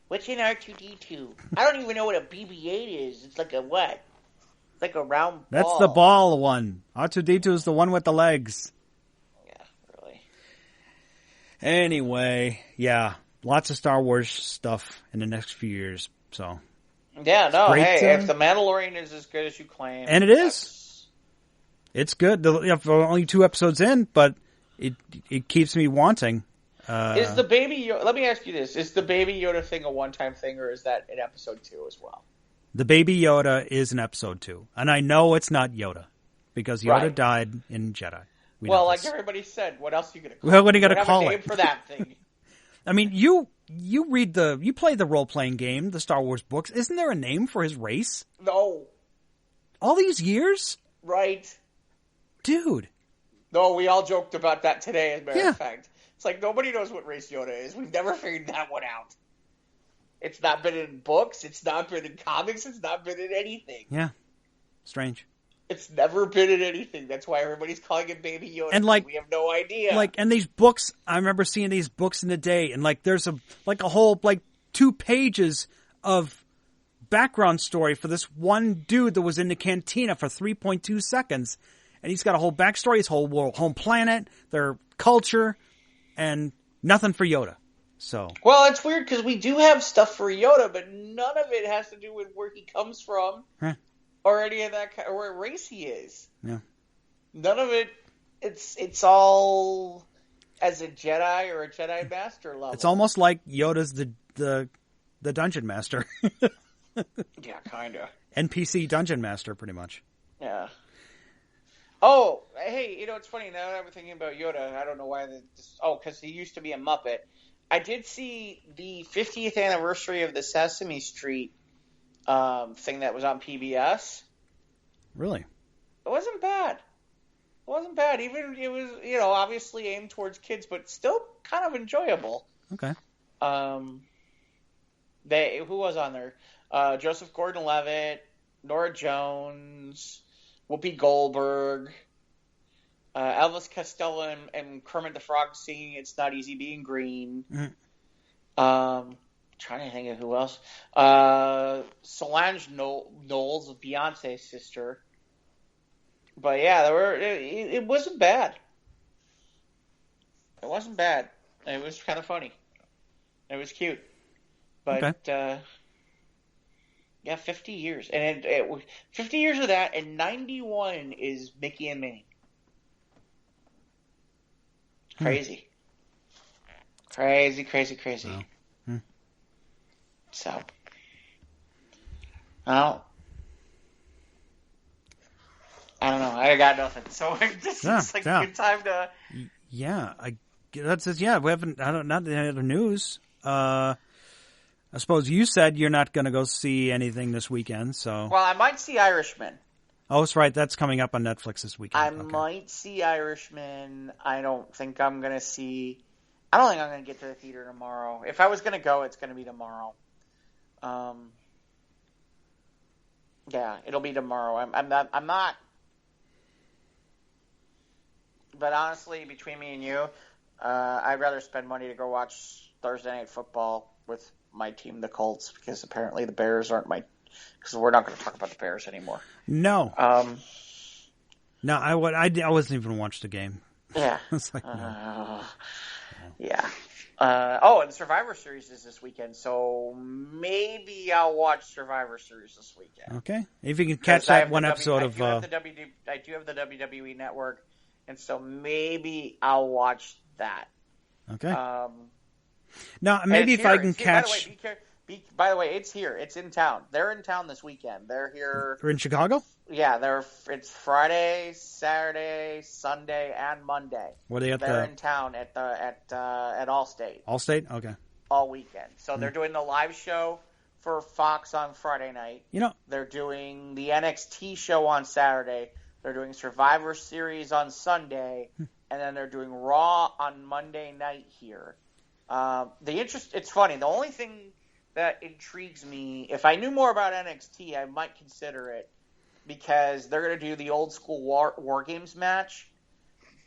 What's an R2D2? I don't even know what a BB-8 is. It's like a what? It's like a round ball. That's the ball one. R2D2 is the one with the legs. Yeah, really. Anyway, yeah. Lots of Star Wars stuff in the next few years. So. Yeah, no, great, hey, if The Mandalorian is as good as you claim. And it is. It's good. We're only 2 episodes in, but it keeps me wanting. Is the Baby Yoda, let me ask you this, is the Baby Yoda thing a one-time thing, or is that in episode 2 as well? The Baby Yoda is in episode 2. And I know it's not Yoda, because Yoda died in Jedi. Well, like everybody said, what else are you going to call it? Well, what are you going to call have a name it? for that thing. I mean, you play the role-playing game, the Star Wars books. Isn't there a name for his race? No. All these years? Right. Dude. No, we all joked about that today, as a matter Yeah. of fact. It's like nobody knows what race Yoda is. We've never figured that one out. It's not been in books. It's not been in comics. It's not been in anything. Yeah. Strange. It's never been in anything. That's why everybody's calling it Baby Yoda. And like, we have no idea. And these books, I remember seeing these books in the day, and there's a whole 2 pages of background story for this one dude that was in the cantina for 3.2 seconds. And he's got a whole backstory, his whole world, home planet, their culture, and nothing for Yoda. So. Well, it's weird because we do have stuff for Yoda, but none of it has to do with where he comes from. Huh. Or any of that, or what race he is. Yeah. None of it. It's all as a Jedi or a Jedi Master level. It's almost like Yoda's the dungeon master. Yeah, kinda. NPC dungeon master, pretty much. Yeah. Oh, hey, it's funny now that I'm thinking about Yoda. I don't know why. Because he used to be a Muppet. I did see the 50th anniversary of the Sesame Street thing that was on PBS. Really? It wasn't bad. It wasn't bad. Even it was, obviously aimed towards kids, but still kind of enjoyable. Okay. Who was on there? Joseph Gordon-Levitt, Nora Jones, Whoopi Goldberg, Elvis Costello and Kermit the Frog singing "It's Not Easy Being Green." Mm-hmm. Trying to think of who else. Solange Knowles, Beyonce's sister. But yeah, it wasn't bad. It wasn't bad. It was kind of funny. It was cute. But, yeah, 50 years. And 50 years of that, and 91 is Mickey and Minnie. Crazy. Crazy, crazy, crazy. Wow. So, I don't know. I got nothing. So it's a good time to. Yeah, that's it. Yeah, we haven't. Not any other news. I suppose you said you're not going to go see anything this weekend. So. Well, I might see Irishman. Oh, that's right. That's coming up on Netflix this weekend. I might see Irishman. I don't think I'm going to see. I don't think I'm going to get to the theater tomorrow. If I was going to go, it's going to be tomorrow. Yeah, it'll be tomorrow. I'm not. But honestly, between me and you, I'd rather spend money to go watch Thursday Night Football with my team, the Colts, because apparently the Bears aren't because we're not going to talk about the Bears anymore. No. No, I wasn't even watch the game. Yeah. It's like, no. Yeah. And Survivor Series is this weekend, so maybe I'll watch Survivor Series this weekend. Okay. If you can catch that one episode of... I do have the WWE Network, and so maybe I'll watch that. Okay. Now, maybe if I can catch... By the way, it's here. It's in town. They're in town this weekend. They're here... They're in Chicago? Yeah, it's Friday, Saturday, Sunday, and Monday. Were they at They're in town at Allstate. Allstate? Okay. All weekend. So they're doing the live show for Fox on Friday night. They're doing the NXT show on Saturday. They're doing Survivor Series on Sunday, and then they're doing Raw on Monday night here. It's funny. The only thing that intrigues me, if I knew more about NXT, I might consider it, because they're going to do the old school War Games match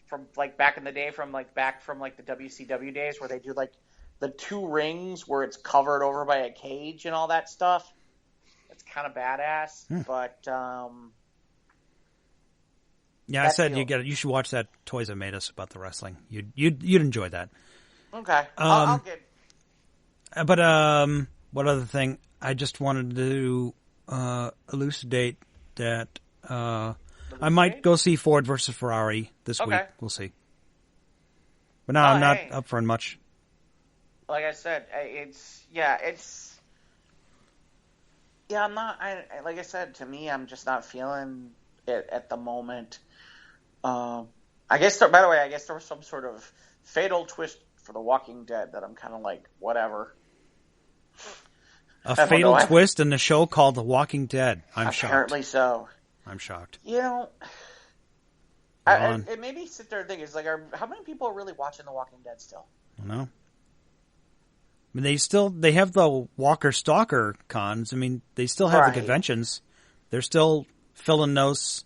from like back in the day, from the WCW days, where they do like the 2 rings where it's covered over by a cage and all that stuff. It's kind of badass, but yeah, I said you should watch that Toys That Made Us about the wrestling. You'd enjoy that. Okay, I'll get. But what other thing? I just wanted to elucidate that I might go see Ford versus Ferrari this week. We'll see. But no, I'm not up for much. Like I said, I'm not. Like I said, to me, I'm just not feeling it at the moment. I guess. By the way, I guess there was some sort of fatal twist for The Walking Dead that I'm kind of like, whatever. A fatal twist in the show called The Walking Dead. I'm shocked. Apparently so. I'm shocked. It made me sit there and think, how many people are really watching The Walking Dead still? I don't know. I mean, they have the Walker Stalker cons. I mean, they still have the conventions. They're still filling those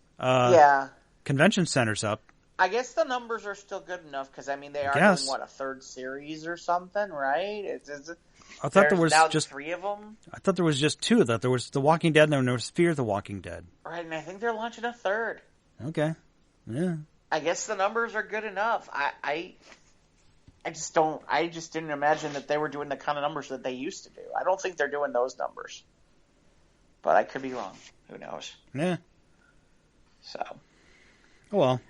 convention centers up. I guess the numbers are still good enough, because I mean they are doing a 3rd series or something, right? I thought there was now just 3 of them. I thought there was just 2. That there was The Walking Dead, and then there was Fear the Walking Dead. Right, and I think they're launching a 3rd. Okay, yeah. I guess the numbers are good enough. I just didn't imagine that they were doing the kind of numbers that they used to do. I don't think they're doing those numbers, but I could be wrong. Who knows? Yeah. So. Oh well.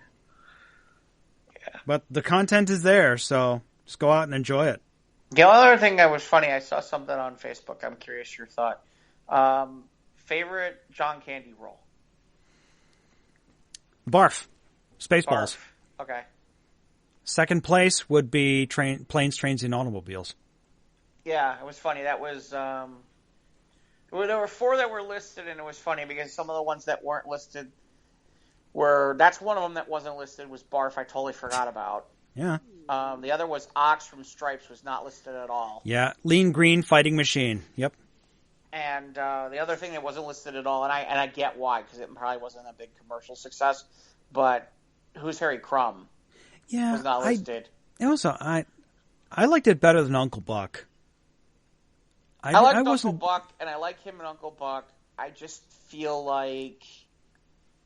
Yeah. But the content is there, so just go out and enjoy it. The other thing that was funny, I saw something on Facebook. I'm curious your thought. Favorite John Candy role? Barf. Spaceballs. Okay. Second place would be Planes, Trains, and Automobiles. Yeah, it was funny. That was there were 4 that were listed, and it was funny because some of the ones that weren't listed that's one of them that wasn't listed was Barf. I totally forgot about. Yeah. The other was Ox from Stripes, was not listed at all. Yeah, Lean Green Fighting Machine. Yep. And the other thing that wasn't listed at all, and I get why, because it probably wasn't a big commercial success, but Who's Harry Crumb? Yeah, was not listed. I liked it better than Uncle Buck. I liked Uncle Buck, and I like him and Uncle Buck. I just feel like...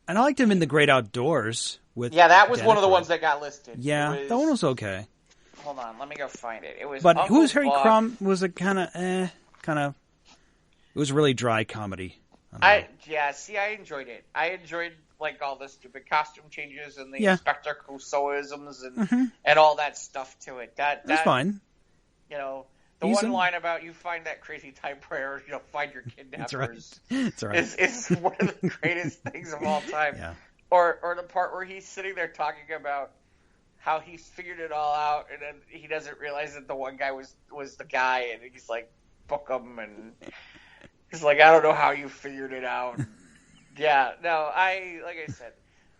And I liked him in The Great Outdoors. That was one of the ones that got listed. Yeah, that one was okay. Hold on, let me go find it. It was. But Uncle Who's Harry Buck. Crumb was a kind of. It was a really dry comedy. I enjoyed it. I enjoyed all the stupid costume changes and the Inspector Clouseauisms and all that stuff to it. That was fine. The one line about you find that crazy typewriter, you'll find your kidnappers. That's right. Is one of the greatest things of all time. Yeah. Or the part where he's sitting there talking about how he's figured it all out, and then he doesn't realize that the one guy was the guy, and he's like, book him, and he's like, I don't know how you figured it out. Yeah, no, like I said,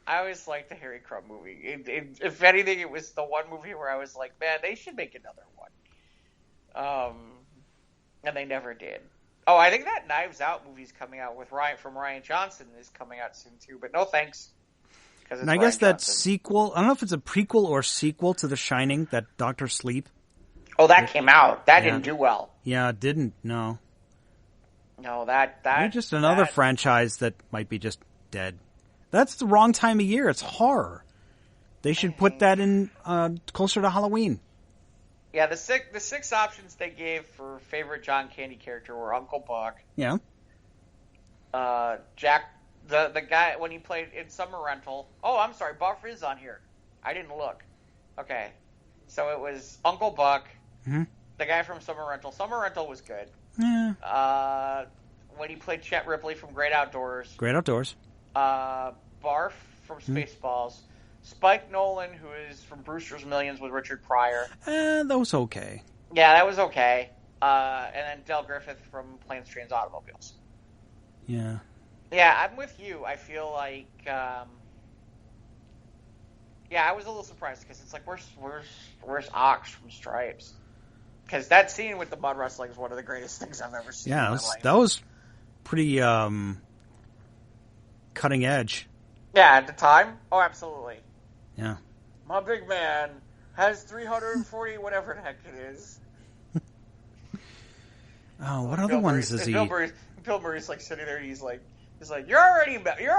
I always liked the Harry Crumb movie. If anything, it was the one movie where I was like, man, they should make another one. And they never did. Oh, I think that Knives Out movie's coming out from Ryan Johnson is coming out soon too, but no thanks. And I guess that sequel, I don't know if it's a prequel or sequel to The Shining, that Dr. Sleep. Oh, that came out. That didn't do well. Yeah, it didn't, no. No, that just another franchise that might be just dead. That's the wrong time of year. It's horror. They should put that in closer to Halloween. Yeah, the six options they gave for favorite John Candy character were Uncle Buck. Yeah. Jack, the guy when he played in Summer Rental. Oh, I'm sorry, Buff is on here. I didn't look. Okay, so it was Uncle Buck, the guy from Summer Rental. Summer Rental was good. Yeah. When he played Chet Ripley from Great Outdoors. Great Outdoors. Barf from Spaceballs, Spike Nolan, who is from Brewster's Millions with Richard Pryor. That was okay. Yeah, that was okay. And then Del Griffith from Planes, Trains, Automobiles. Yeah. Yeah, I'm with you. I feel like, I was a little surprised because it's like, where's Ox from Stripes? Because that scene with the mud wrestling is one of the greatest things I've ever seen. Yeah, in my life. that was pretty cutting edge. Yeah, at the time. Oh, absolutely. Yeah. My big man has 340, whatever the heck it is. Oh, what other ones is he? Bill Murray's like sitting there, and he's like, you're already.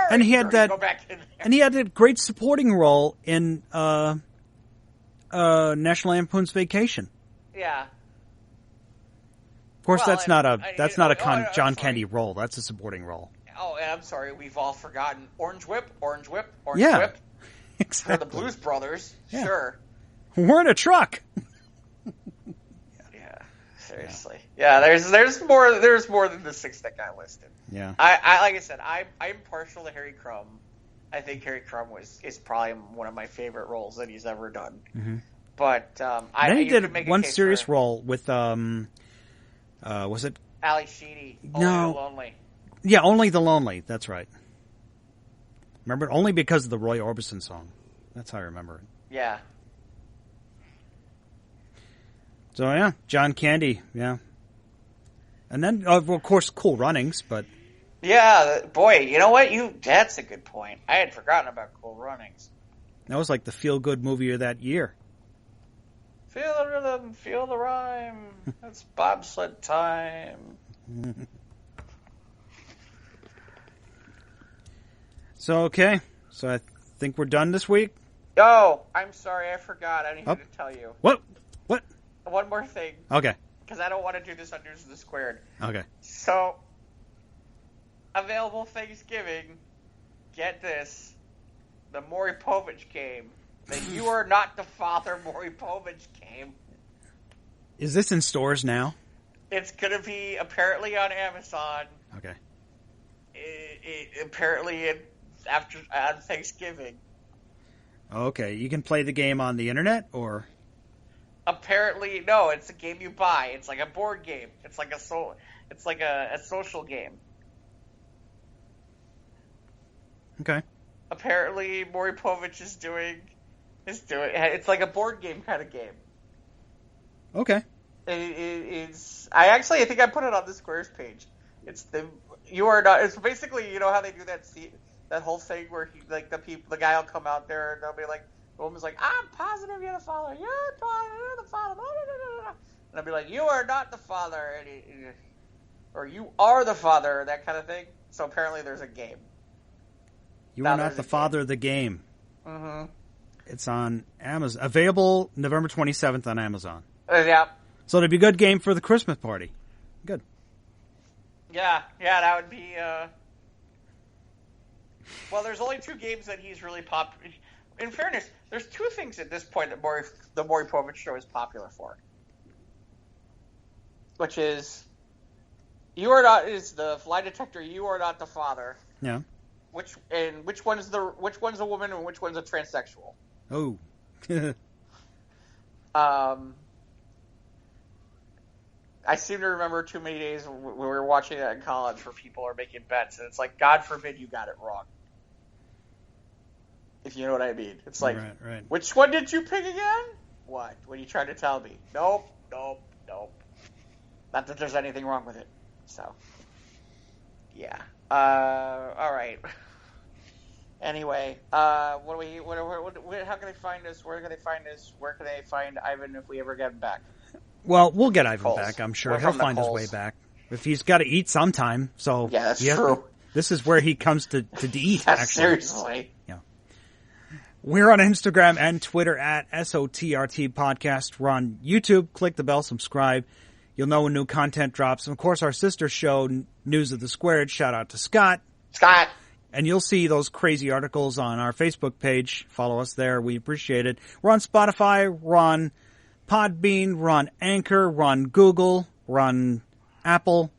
And he had that. Go back in there. And he had a great supporting role in National Lampoon's Vacation. Yeah. Of course, that's not a John sorry. Candy role. That's a supporting role. Oh, and I'm sorry, we've all forgotten Orange Whip. Yeah, Whip. exactly. For the Blues Brothers, Yeah. Sure. We're in a truck. Yeah, seriously. Yeah, there's more than the 6 that guy listed. Yeah. I like I said, I'm partial to Harry Crumb. I think Harry Crumb is probably one of my favorite roles that he's ever done. Mm-hmm. But then he did one serious role with was it Ali Sheedy? No. Only the Lonely. Yeah, Only the Lonely. That's right. Remember, only because of the Roy Orbison song. That's how I remember it. Yeah. So yeah, John Candy. Yeah. And then of course Cool Runnings, but yeah, boy, you know what? That's a good point. I had forgotten about Cool Runnings. that was like the feel-good movie of that year. Feel the rhythm, feel the rhyme. It's bobsled time. So okay, so I think we're done this week. Oh, I'm sorry, I forgot. I needed to tell you. What? One more thing. Okay. Because I don't want to do this on News of the Squared. Okay. So, available Thanksgiving, get this, the Maury Povich game. The You Are Not the Father Maury Povich game. Is this in stores now? It's going to be apparently on Amazon. Okay. Apparently on Thanksgiving. Okay, you can play the game on the internet, or? Apparently, no. It's a game you buy. It's like a board game. It's like a social game. Okay. Apparently, Maury Povich is doing. It's like a board game kind of game. Okay. It's. I think I put it on the Squares page. It's the You Are Not. It's basically, you know how they do that whole thing where the guy will come out there and they'll be like, the woman's like, I'm positive you're the father. You're the father. And I'll be like, you are not the father, or you are the father, that kind of thing. So apparently there's a game. You Are Not the Father, the game. Mm-hmm. It's on Amazon. Available November 27th on Amazon. Yeah. So it'd be a good game for the Christmas party. Good. Yeah, that would be. Well, there's only 2 games that he's really popular. In fairness, there's 2 things at this point that the Maury Povich show is popular for, which is is the lie detector. You are not the father. Yeah. Which one's a woman and which one's a transsexual? Oh. I seem to remember too many days when we were watching that in college where people are making bets, and it's like, God forbid you got it wrong. If you know what I mean. It's like, right. Which one did you pick again? What? What are you trying to tell me? Nope. Not that there's anything wrong with it. So, yeah. All right. Anyway, how can they find us? Where can they find us? Where can they find Ivan if we ever get him back? Well, we'll get Ivan back, I'm sure. He'll find his way back. If he's got to eat sometime, so... Yeah, that's true. This is where he comes to eat, yeah, actually. Seriously. Yeah. We're on Instagram and Twitter at SOTRT Podcast. We're on YouTube. Click the bell, subscribe. You'll know when new content drops. And, of course, our sister show, News of the Squared. Shout out to Scott. And you'll see those crazy articles on our Facebook page. Follow us there. We appreciate it. We're on Spotify. We're on Podbean. We're on Anchor. We're on Google. We're on Apple.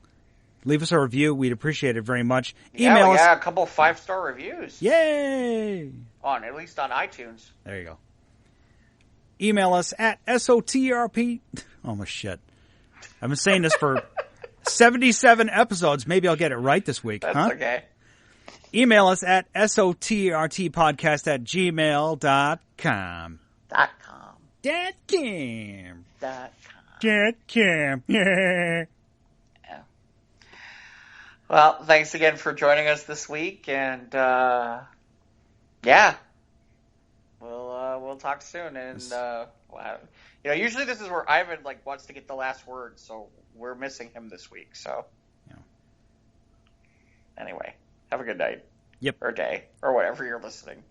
leave us a review. We'd appreciate it very much. Yeah, Email we us. got a couple 5-star reviews. Yay! At least on iTunes. There you go. Email us at SOTRP. Oh, my shit. I've been saying this for 77 episodes. Maybe I'll get it right this week. That's okay. Email us at sotrtpodcast@gmail.com. .com. Yeah. Well, thanks again for joining us this week, and we'll talk soon. And usually this is where Ivan wants to get the last word, so we're missing him this week. So anyway, have a good night. Yep. Or day, or whatever you're listening.